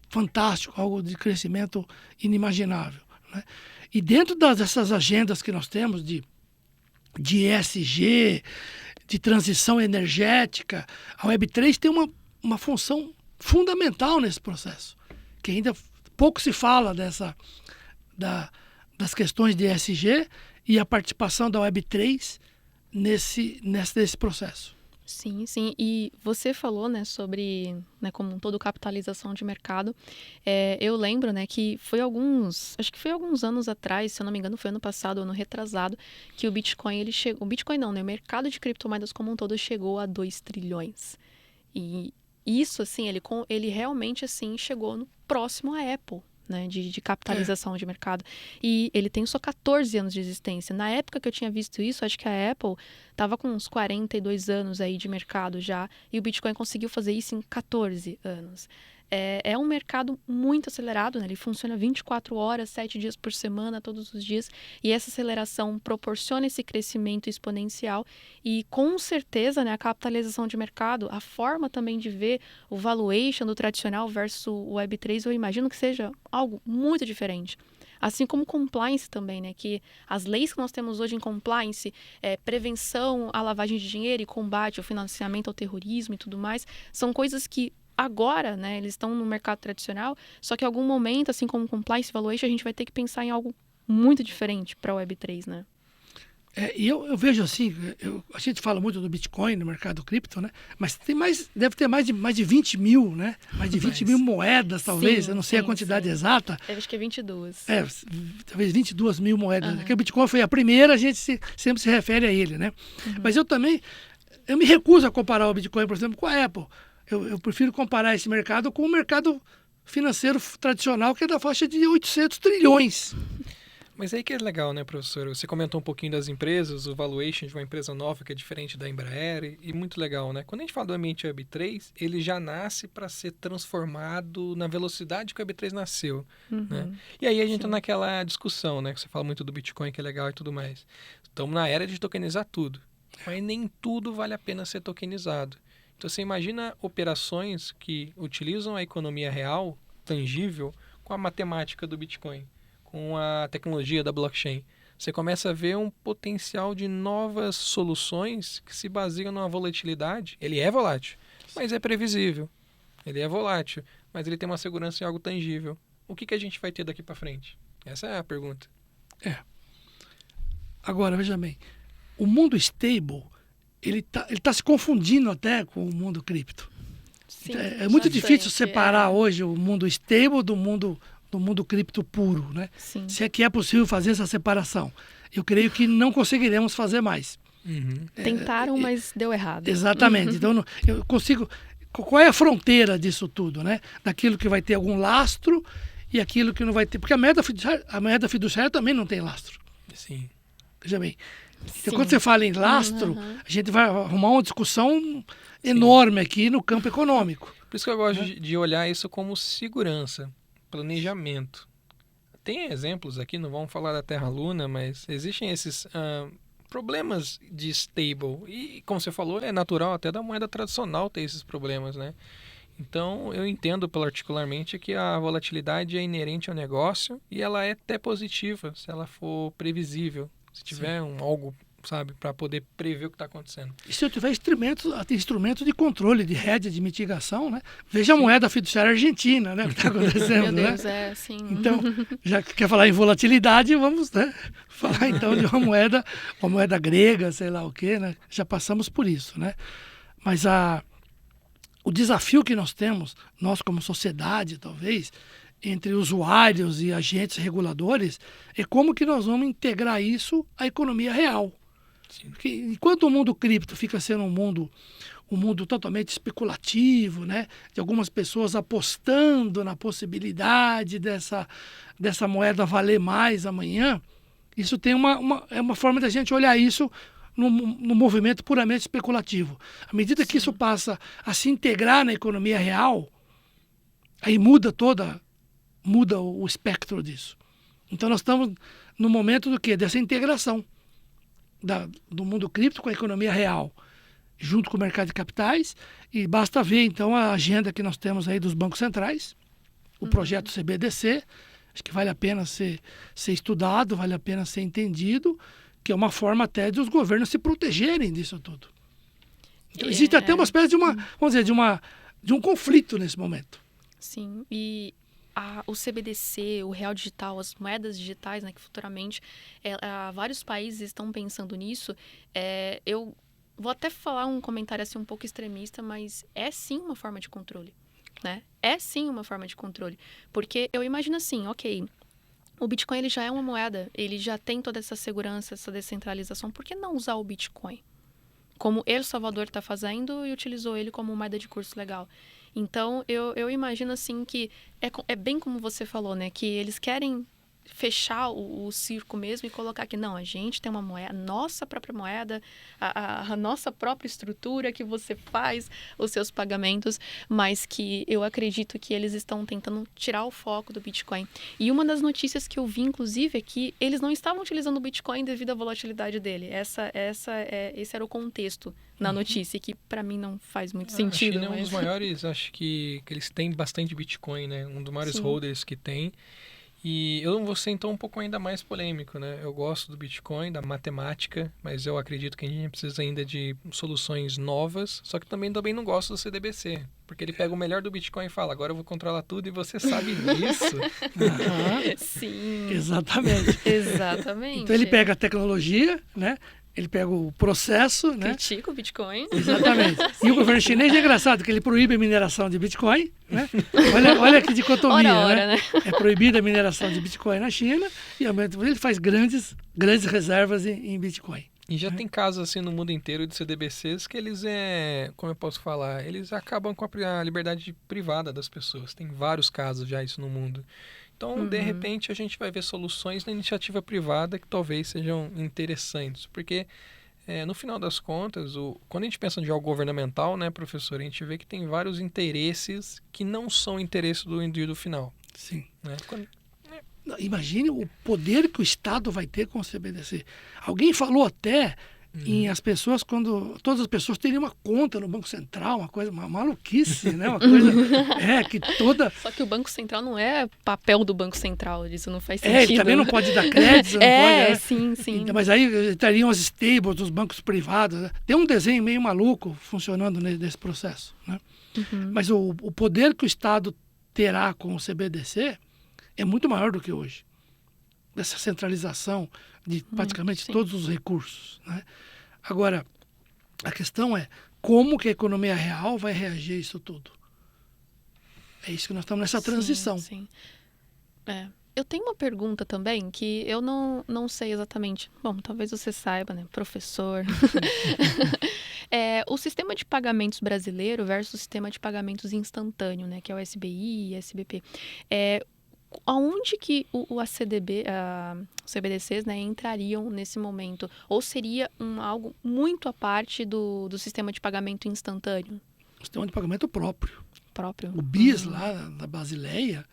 fantástico, algo de crescimento inimaginável, né? E dentro dessas agendas que nós temos de ESG, de transição energética, a Web3 tem uma função fundamental nesse processo, que ainda pouco se fala das questões de ESG e a participação da Web3 nesse processo. Sim, sim. E você falou, né, sobre, né, como um todo, capitalização de mercado. Eu lembro, né, que acho que foi alguns anos atrás, se eu não me engano, foi ano passado, ano retrasado, que o Bitcoin, o Bitcoin não, né, o mercado de criptomoedas como um todo chegou a 2 trilhões. E isso, assim, ele realmente, assim, chegou no próximo à Apple, né, de capitalização de mercado. E ele tem só 14 anos de existência. Na época que eu tinha visto isso, acho que a Apple estava com uns 42 anos aí de mercado já, e o Bitcoin conseguiu fazer isso em 14 anos. É um mercado muito acelerado, né? Ele funciona 24 horas, 7 dias por semana, todos os dias, e essa aceleração proporciona esse crescimento exponencial e, com certeza, né, a capitalização de mercado, a forma também de ver o valuation do tradicional versus o Web3, eu imagino que seja algo muito diferente. Assim como compliance também, né? Que as leis que nós temos hoje em compliance, prevenção à lavagem de dinheiro e combate ao financiamento ao terrorismo e tudo mais, são coisas que agora, né, eles estão no mercado tradicional, só que em algum momento, assim como compliance e valuation, a gente vai ter que pensar em algo muito diferente para a Web3, né? E eu vejo assim, a gente fala muito do Bitcoin no mercado cripto, né? Mas deve ter mais de 20 mil, né? Mais de 20 mil moedas, talvez, eu não sei a quantidade exata. Eu acho que é 22. Talvez 22 mil moedas. Porque o Bitcoin foi a primeira, a gente sempre se refere a ele, né? Mas eu me recuso a comparar o Bitcoin, por exemplo, com a Apple. Eu prefiro comparar esse mercado com o mercado financeiro tradicional, que é da faixa de 800 trilhões. Mas aí que é legal, né, professor? Você comentou um pouquinho das empresas, o valuation de uma empresa nova que é diferente da Embraer, e muito legal, né? Quando a gente fala do ambiente Web3, ele já nasce para ser transformado na velocidade que o Web3 nasceu, né? E aí a gente entra naquela discussão, né? Que você fala muito do Bitcoin, que é legal e tudo mais. Estamos na era de tokenizar tudo, mas nem tudo vale a pena ser tokenizado. Então você imagina operações que utilizam a economia real, tangível, com a matemática do Bitcoin, com a tecnologia da blockchain. Você começa a ver um potencial de novas soluções que se baseiam numa volatilidade. Ele é volátil, mas é previsível. Ele é volátil, mas ele tem uma segurança em algo tangível. O que a gente vai ter daqui para frente? Essa é a pergunta. Agora, veja bem, o mundo stable, ele tá se confundindo até com o mundo cripto. Sim, é muito difícil separar hoje o mundo stable do mundo cripto puro, né? Sim. Se é que é possível fazer essa separação. Eu creio que não conseguiremos fazer mais. Tentaram, mas deu errado. Exatamente. Então, eu consigo... Qual é a fronteira disso tudo, né? Daquilo que vai ter algum lastro e aquilo que não vai ter. Porque a moeda fiduciária também não tem lastro. Sim. Veja bem. Então, quando você fala em lastro, a gente vai arrumar uma discussão enorme aqui no campo econômico. Por isso que eu gosto de olhar isso como segurança, planejamento. Tem exemplos aqui, não vamos falar da Terra Luna, mas existem esses problemas de stable. E, como você falou, é natural até da moeda tradicional ter esses problemas, né? Então, eu entendo particularmente que a volatilidade é inerente ao negócio e ela é até positiva se ela for previsível. Se tiver algo, sabe, para poder prever o que está acontecendo. E se eu tiver instrumento de controle, de rédea, de mitigação, né? Veja a moeda fiduciária argentina, né? O que está acontecendo, Meu Deus, né? sim. Então, já que quer falar em volatilidade, vamos, né, falar então de uma moeda grega, sei lá o quê, né? Já passamos por isso, né? Mas o desafio que nós temos, nós como sociedade, talvez, entre usuários e agentes reguladores, é como que nós vamos integrar isso à economia real. Porque enquanto o mundo cripto fica sendo um mundo totalmente especulativo, né, de algumas pessoas apostando na possibilidade dessa moeda valer mais amanhã, isso tem é uma forma da gente olhar isso no movimento puramente especulativo. À medida que isso passa a se integrar na economia real, aí muda o espectro disso. Então nós estamos no momento do quê? Dessa integração do mundo cripto com a economia real, junto com o mercado de capitais, e basta ver então a agenda que nós temos aí dos bancos centrais, o projeto CBDC, acho que vale a pena ser estudado, vale a pena ser entendido, que é uma forma até de os governos se protegerem disso tudo. Então, existe até uma espécie de um conflito nesse momento. Sim, e o CBDC, o real digital, as moedas digitais, né, que futuramente vários países estão pensando nisso. Eu vou até falar um comentário assim um pouco extremista, mas é sim uma forma de controle, né? É sim uma forma de controle, porque eu imagino assim, ok, o Bitcoin ele já é uma moeda, ele já tem toda essa segurança, essa descentralização, por que não usar o Bitcoin? Como El Salvador está fazendo e utilizou ele como moeda de curso legal. Então, eu imagino assim que é bem como você falou, né? Que eles querem fechar o circo mesmo e colocar que não, a gente tem uma moeda, nossa própria moeda, a nossa própria estrutura que você faz os seus pagamentos, mas que eu acredito que eles estão tentando tirar o foco do Bitcoin. E uma das notícias que eu vi, inclusive, é que eles não estavam utilizando o Bitcoin devido à volatilidade dele. Esse era o contexto na notícia, que para mim não faz muito sentido. A China é um dos maiores, acho que eles têm bastante Bitcoin, né? Um dos maiores holders que tem. E eu vou ser então um pouco ainda mais polêmico, né? Eu gosto do Bitcoin, da matemática, mas eu acredito que a gente precisa ainda de soluções novas, só que também não gosto do CDBC, porque ele pega o melhor do Bitcoin e fala, agora eu vou controlar tudo e você sabe disso. Sim. Exatamente. Então ele pega a tecnologia, né? Ele pega o processo, né? Critica o Bitcoin. Exatamente. E o governo chinês é engraçado, que ele proíbe a mineração de Bitcoin, né? Olha que dicotomia, né? É proibida a mineração de Bitcoin na China e ao mesmo tempo ele faz grandes reservas em Bitcoin. E já tem casos assim no mundo inteiro de CDBCs que eles como eu posso falar, eles acabam com a liberdade privada das pessoas. Tem vários casos já isso no mundo. Então, de repente, a gente vai ver soluções na iniciativa privada que talvez sejam interessantes. Porque, no final das contas, quando a gente pensa de algo governamental, né, professor, a gente vê que tem vários interesses que não são interesse do indivíduo final. Sim. Né? Imagine o poder que o Estado vai ter com o CBDC. Alguém falou até em todas as pessoas teriam uma conta no Banco Central, uma maluquice, né? Uma coisa que toda... Só que o Banco Central não é papel do Banco Central, isso não faz sentido. Ele também não pode dar crédito, não pode, né? Sim. Mas aí estariam as stables dos bancos privados, né? Tem um desenho meio maluco funcionando nesse processo, né? Mas o poder que o Estado terá com o CBDC é muito maior do que hoje. Dessa centralização de praticamente todos os recursos, né? Agora, a questão é como que a economia real vai reagir a isso tudo. É isso que nós estamos nessa transição. Sim. Eu tenho uma pergunta também que eu não sei exatamente. Bom, talvez você saiba, né? Professor. O sistema de pagamentos brasileiro versus o sistema de pagamentos instantâneo, né? Que é o SBI e SBP. Aonde que o CBDCs, né, entrariam nesse momento? Ou seria algo muito à parte do sistema de pagamento instantâneo? O sistema de pagamento próprio. O BIS lá da Basileia,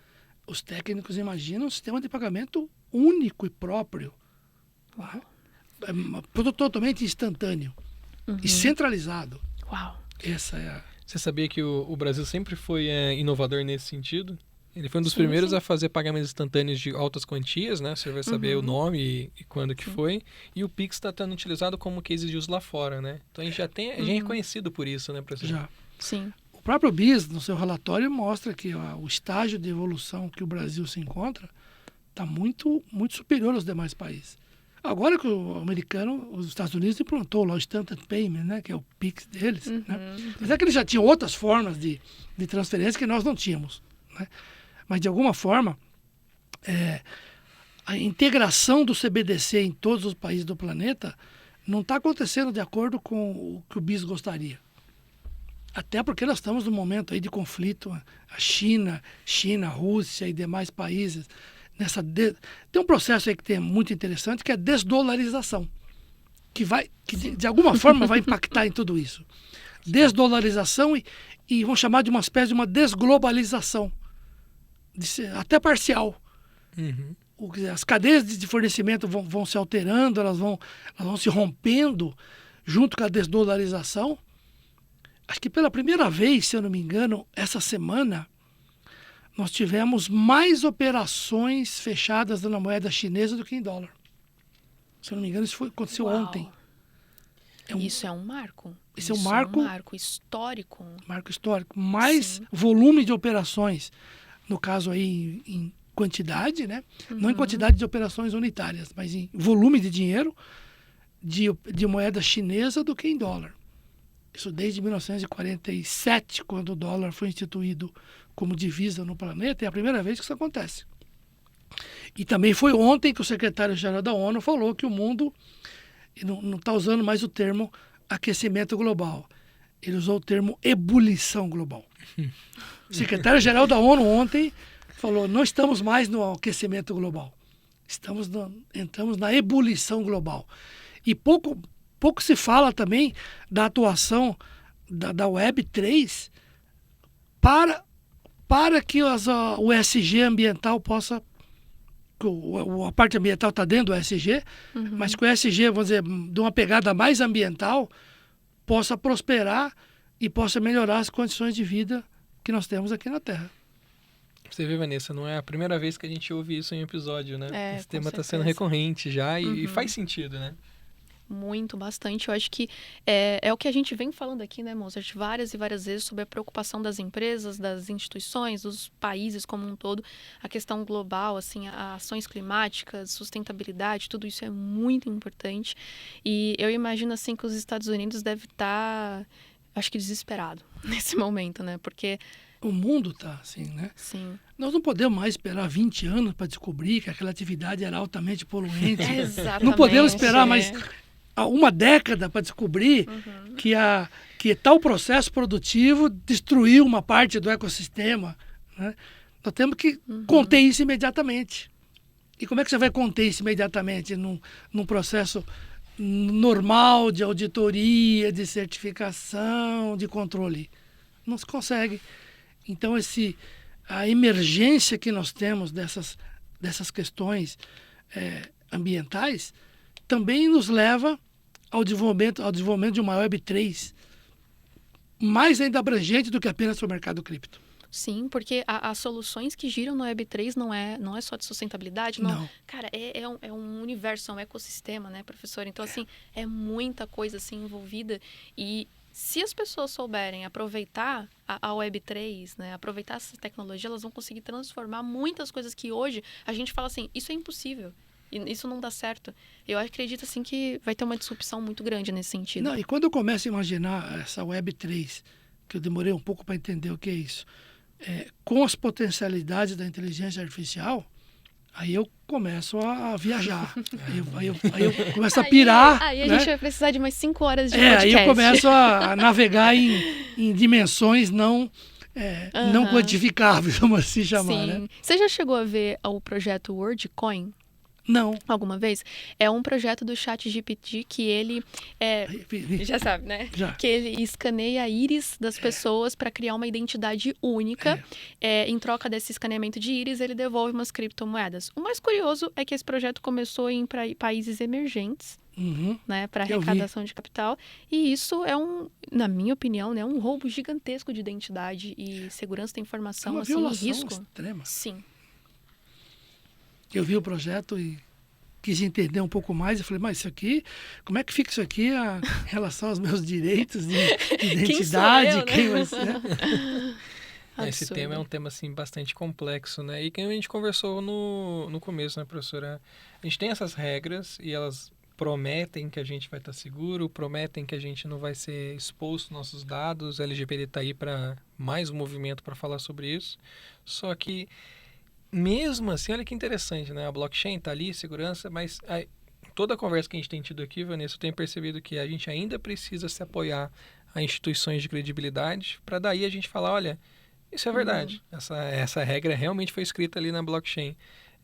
os técnicos imaginam um sistema de pagamento único e próprio. totalmente instantâneo e centralizado. Uau. Essa é a... Você sabia que o Brasil sempre foi inovador nesse sentido? Ele foi um dos Sim, primeiros sim. a fazer pagamentos instantâneos de altas quantias, né? Você vai saber o nome e quando que foi. E o Pix está sendo utilizado como case de uso lá fora, né? Então a gente já tem, a gente é reconhecido por isso, né, professor? Já. Sim. O próprio BIS, no seu relatório, mostra que o estágio de evolução que o Brasil se encontra está muito, muito superior aos demais países. Agora que o americano, os Estados Unidos implantou lá o Instant Payment, né, que é o Pix deles, né? Mas é que eles já tinham outras formas de transferência que nós não tínhamos, né? Mas, de alguma forma, a integração do CBDC em todos os países do planeta não está acontecendo de acordo com o que o BIS gostaria. Até porque nós estamos num momento aí de conflito, a China, Rússia e demais países. Tem um processo aí que é muito interessante, que é a desdolarização, que de alguma forma vai impactar em tudo isso. Desdolarização e vamos chamar de uma espécie de uma desglobalização, até parcial. As cadeias de fornecimento vão se alterando, elas vão se rompendo junto com a desdolarização. Acho que pela primeira vez, se eu não me engano, essa semana, nós tivemos mais operações fechadas na moeda chinesa do que em dólar. Se eu não me engano, isso aconteceu ontem. Isso é um marco. Isso é um marco histórico. Marco histórico. Mais volume de operações, no caso aí em quantidade, né? Não em quantidade de operações unitárias, mas em volume de dinheiro de moeda chinesa do que em dólar. Isso desde 1947, quando o dólar foi instituído como divisa no planeta, é a primeira vez que isso acontece. E também foi ontem que o secretário-geral da ONU falou que o mundo não está usando mais o termo aquecimento global. Ele usou o termo ebulição global. O secretário-geral da ONU ontem falou, não estamos mais no aquecimento global. Entramos na ebulição global. E pouco se fala também da atuação da Web3 para que o ESG ambiental possa... A parte ambiental está dentro do ESG, mas que o ESG, vamos dizer, de uma pegada mais ambiental, possa prosperar e possa melhorar as condições de vida que nós temos aqui na Terra. Você vê, Vanessa, não é a primeira vez que a gente ouve isso em um episódio, né? Esse tema está sendo certeza. recorrente já e faz sentido, né? Muito, bastante. Eu acho que é o que a gente vem falando aqui, né, Mozart, várias e várias vezes sobre a preocupação das empresas, das instituições, dos países como um todo, a questão global, assim, ações climáticas, sustentabilidade, tudo isso é muito importante. E eu imagino, assim, que os Estados Unidos devem estar, acho que desesperado nesse momento, né? Porque... O mundo está assim, né? Sim. Nós não podemos mais esperar 20 anos para descobrir que aquela atividade era altamente poluente. Exatamente. Não podemos esperar mais uma década para descobrir que tal processo produtivo destruiu uma parte do ecossistema, né? Nós temos que conter isso imediatamente. E como é que você vai conter isso imediatamente num processo normal de auditoria, de certificação, de controle? Não se consegue. Então, a emergência que nós temos dessas questões ambientais também nos leva ao desenvolvimento de uma Web3 mais ainda abrangente do que apenas o mercado cripto. Sim, porque as soluções que giram no Web3 não é só de sustentabilidade, não. Cara, é um universo, é um ecossistema, né, professor? Então, assim, é muita coisa assim envolvida e se as pessoas souberem aproveitar a Web3, né, aproveitar essa tecnologia, elas vão conseguir transformar muitas coisas que hoje a gente fala assim, isso é impossível, isso não dá certo. Eu acredito assim que vai ter uma disrupção muito grande nesse sentido. Não, e quando eu começo a imaginar essa Web3, que eu demorei um pouco para entender o que é isso, com as potencialidades da inteligência artificial, aí eu começo a viajar. Aí eu começo a pirar. Aí a né? gente vai precisar de mais 5 horas de podcast. Aí eu começo a navegar em dimensões não quantificáveis, vamos assim chamar. Sim. Né? Você já chegou a ver o projeto WorldCoin? Não. Alguma vez? É um projeto do ChatGPT que ele... já sabe, né? Já. Que ele escaneia a íris das pessoas para criar uma identidade única. Em troca desse escaneamento de íris, ele devolve umas criptomoedas. O mais curioso é que esse projeto começou em países emergentes. né, para Eu vi. arrecadação de capital. E isso é na minha opinião, né, um roubo gigantesco de identidade e segurança da É informação, uma assim, em violação risco. extrema. Sim. Eu vi o projeto e quis entender um pouco mais. Eu falei, mas isso aqui, como é que fica isso aqui em relação aos meus direitos de identidade? Quem sou eu, né? Vai ser? Esse Absurdo. tema é um tema, assim, bastante complexo, né? E que a gente conversou no começo, né, professora? A gente tem essas regras e elas prometem que a gente vai estar seguro, prometem que a gente não vai ser exposto nossos dados. A LGBT está aí para mais um movimento para falar sobre isso. Só que, mesmo assim, olha que interessante, né? A blockchain está ali, segurança, mas toda a conversa que a gente tem tido aqui, Vanessa, eu tenho percebido que a gente ainda precisa se apoiar a instituições de credibilidade para daí a gente falar, olha, isso é verdade. Essa regra realmente foi escrita ali na blockchain.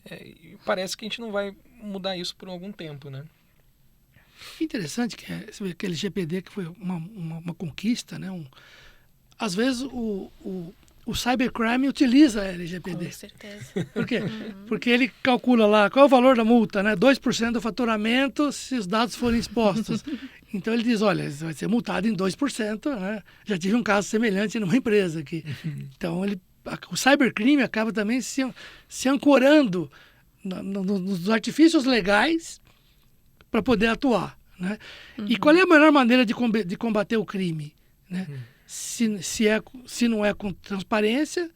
E parece que a gente não vai mudar isso por algum tempo, né? Interessante que aquele LGPD que foi uma conquista, né? Às vezes o cybercrime utiliza a LGPD. Com certeza. Por quê? Porque ele calcula lá qual é o valor da multa, né? 2% do faturamento se os dados forem expostos. Então ele diz, olha, você vai ser multado em 2%, né? Já tive um caso semelhante numa empresa aqui. Então o cybercrime acaba também se ancorando nos artifícios legais para poder atuar, né? E qual é a melhor maneira de combater o crime, né? Se não é com transparência,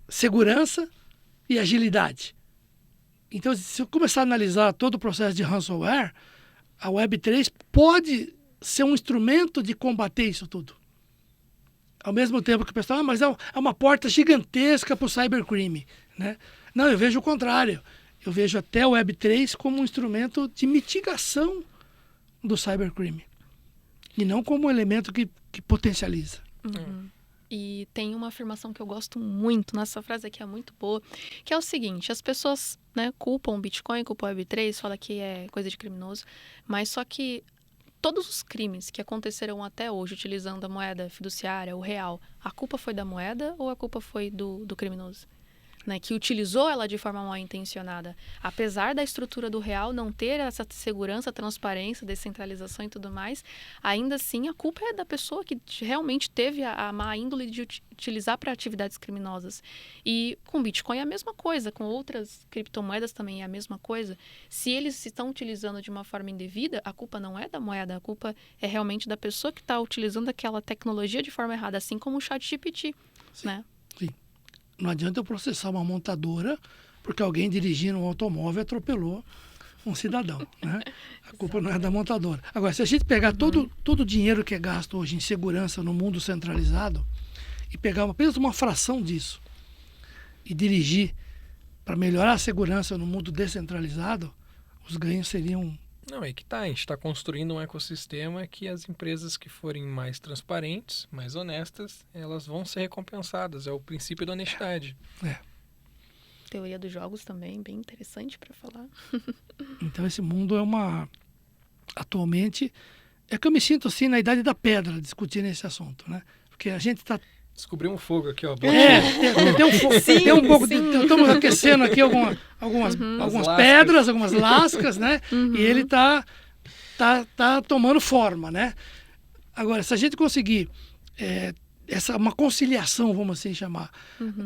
segurança e agilidade. Então, se eu começar a analisar todo o processo de ransomware, a Web3 pode ser um instrumento de combater isso tudo. Ao mesmo tempo que o pessoal, mas é uma porta gigantesca para o cybercrime, né? Não, eu vejo o contrário. Eu vejo até o Web3 como um instrumento de mitigação do cybercrime. E não como um elemento que potencializa. E tem uma afirmação que eu gosto muito, nessa frase aqui é muito boa, que é o seguinte, as pessoas, né, culpam o Bitcoin, culpam o Web3, falam que é coisa de criminoso, mas só que todos os crimes que aconteceram até hoje utilizando a moeda fiduciária, o real, a culpa foi da moeda ou a culpa foi do criminoso? Né, que utilizou ela de forma mal intencionada. Apesar da estrutura do real não ter essa segurança, transparência, descentralização e tudo mais, ainda assim a culpa é da pessoa que realmente teve a má índole de utilizar para atividades criminosas. E com Bitcoin é a mesma coisa, com outras criptomoedas também é a mesma coisa. Se eles estão utilizando de uma forma indevida, a culpa não é da moeda, a culpa é realmente da pessoa que está utilizando aquela tecnologia de forma errada, assim como o ChatGPT, né? Sim. Não adianta eu processar uma montadora porque alguém dirigindo um automóvel atropelou um cidadão, né? A culpa não é da montadora. Agora, se a gente pegar todo o dinheiro que é gasto hoje em segurança no mundo centralizado e pegar apenas uma fração disso e dirigir para melhorar a segurança no mundo descentralizado, os ganhos seriam... Não, é que tá. A gente está construindo um ecossistema que as empresas que forem mais transparentes, mais honestas, elas vão ser recompensadas. É o princípio da honestidade. Teoria dos jogos também, bem interessante para falar. Então esse mundo atualmente, é que eu me sinto assim na idade da pedra discutindo esse assunto, né? Porque a gente está... Descobri um fogo aqui, ó. Tem um pouco. Tem um pouco estamos aquecendo aqui algumas pedras, algumas lascas, né? E ele tá tomando forma, né? Agora, se a gente conseguir uma conciliação, vamos assim chamar,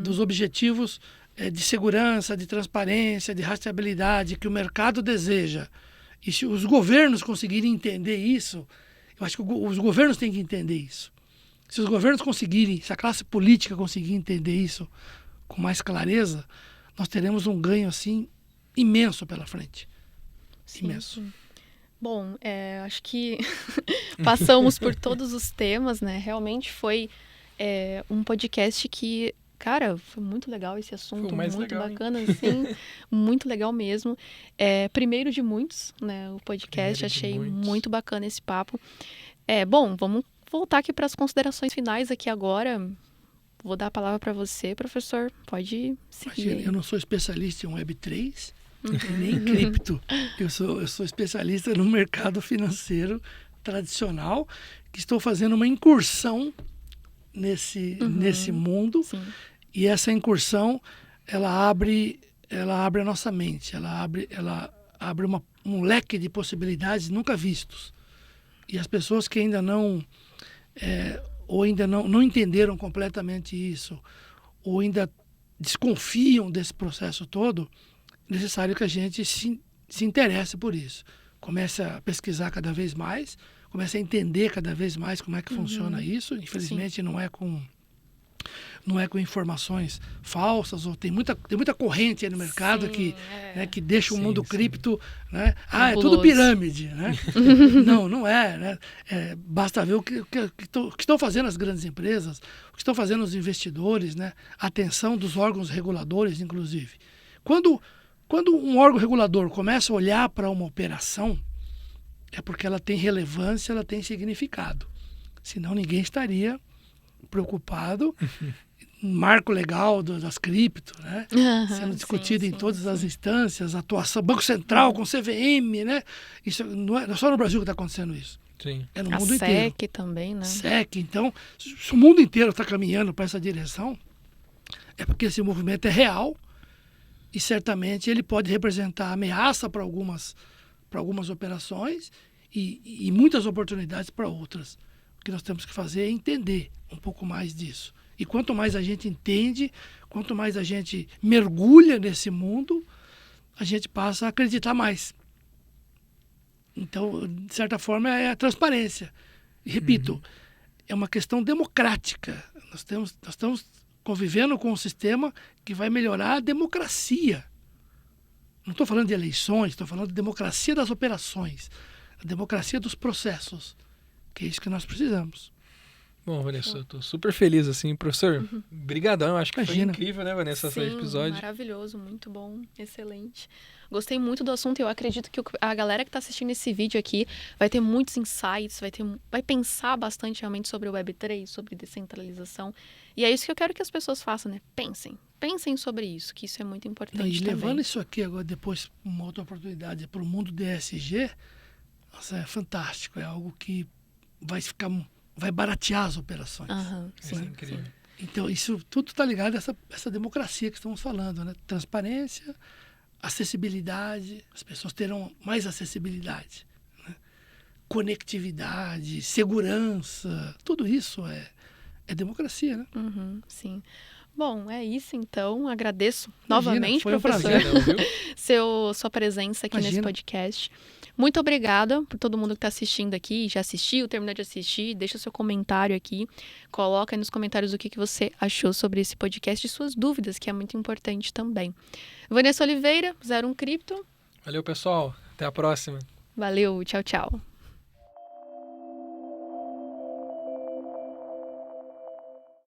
dos objetivos de segurança, de transparência, de rastreabilidade que o mercado deseja, e se os governos conseguirem entender isso, eu acho que os governos têm que entender isso. Se os governos conseguirem, se a classe política conseguir entender isso com mais clareza, nós teremos um ganho assim imenso pela frente. Sim, imenso. Sim. Bom, acho que passamos por todos os temas, né? Realmente foi um podcast que, cara, foi muito legal esse assunto, muito legal, bacana, assim, muito legal mesmo. Primeiro de muitos, né? O podcast, achei muito bacana esse papo. Bom, vamos voltar aqui para as considerações finais aqui agora. Vou dar a palavra para você, professor. Pode seguir. Imagina, eu não sou especialista em Web3 e nem em cripto. Eu sou especialista no mercado financeiro tradicional, que estou fazendo uma incursão nesse mundo. Sim. E essa incursão, ela abre a nossa mente, ela abre um leque de possibilidades nunca vistos. E as pessoas que ainda não entenderam completamente isso, ou ainda desconfiam desse processo todo, é necessário que a gente se interesse por isso. Comece a pesquisar cada vez mais, comece a entender cada vez mais como é que funciona isso. Infelizmente, não é com informações falsas, ou tem muita corrente aí no mercado que deixa o mundo cripto, né? É tudo pirâmide, né? não é, né? Basta ver o que estão fazendo as grandes empresas, o que estão fazendo os investidores, né? A atenção dos órgãos reguladores, inclusive. Quando um órgão regulador começa a olhar para uma operação, é porque ela tem relevância, ela tem significado. Senão ninguém estaria preocupado. Marco legal das cripto, né? Sendo discutido em todas as instâncias, atuação, Banco Central com CVM, né? Isso não é só no Brasil que está acontecendo isso. Sim. É no mundo inteiro. SEC também, né? SEC, então, se o mundo inteiro está caminhando para essa direção, é porque esse movimento é real e certamente ele pode representar ameaça para algumas operações e muitas oportunidades para outras. O que nós temos que fazer é entender um pouco mais disso. E quanto mais a gente entende, quanto mais a gente mergulha nesse mundo, a gente passa a acreditar mais. Então, de certa forma, é a transparência. E, repito, é uma questão democrática. Nós estamos convivendo com um sistema que vai melhorar a democracia. Não estou falando de eleições, estou falando de democracia das operações, a democracia dos processos, que é isso que nós precisamos. Bom, Vanessa, eu tô super feliz, assim, professor. Brigadão, acho que Imagina. foi incrível, né, Vanessa, esse episódio. Maravilhoso, muito bom, excelente. Gostei muito do assunto e eu acredito que a galera que está assistindo esse vídeo aqui vai ter muitos insights, vai pensar bastante realmente sobre o Web3, sobre descentralização. E é isso que eu quero que as pessoas façam, né? Pensem sobre isso, que isso é muito importante também. E levando isso aqui agora, depois, uma outra oportunidade para o mundo DSG, nossa, é fantástico, é algo que vai baratear as operações. Sim, Isso é incrível. sim. Então, isso tudo está ligado a essa democracia que estamos falando, né? Transparência, acessibilidade, as pessoas terão mais acessibilidade, né? Conectividade, segurança, tudo isso é democracia, né? Sim. Bom, é isso então. Agradeço Imagina, novamente, foi um professor, prazer. sua presença aqui Imagina. nesse podcast. Muito obrigada por todo mundo que está assistindo aqui, já assistiu, terminou de assistir. Deixa o seu comentário aqui. Coloca aí nos comentários o que você achou sobre esse podcast e suas dúvidas, que é muito importante também. Vanessa Oliveira, 01 Cripto. Valeu, pessoal. Até a próxima. Valeu, tchau, tchau.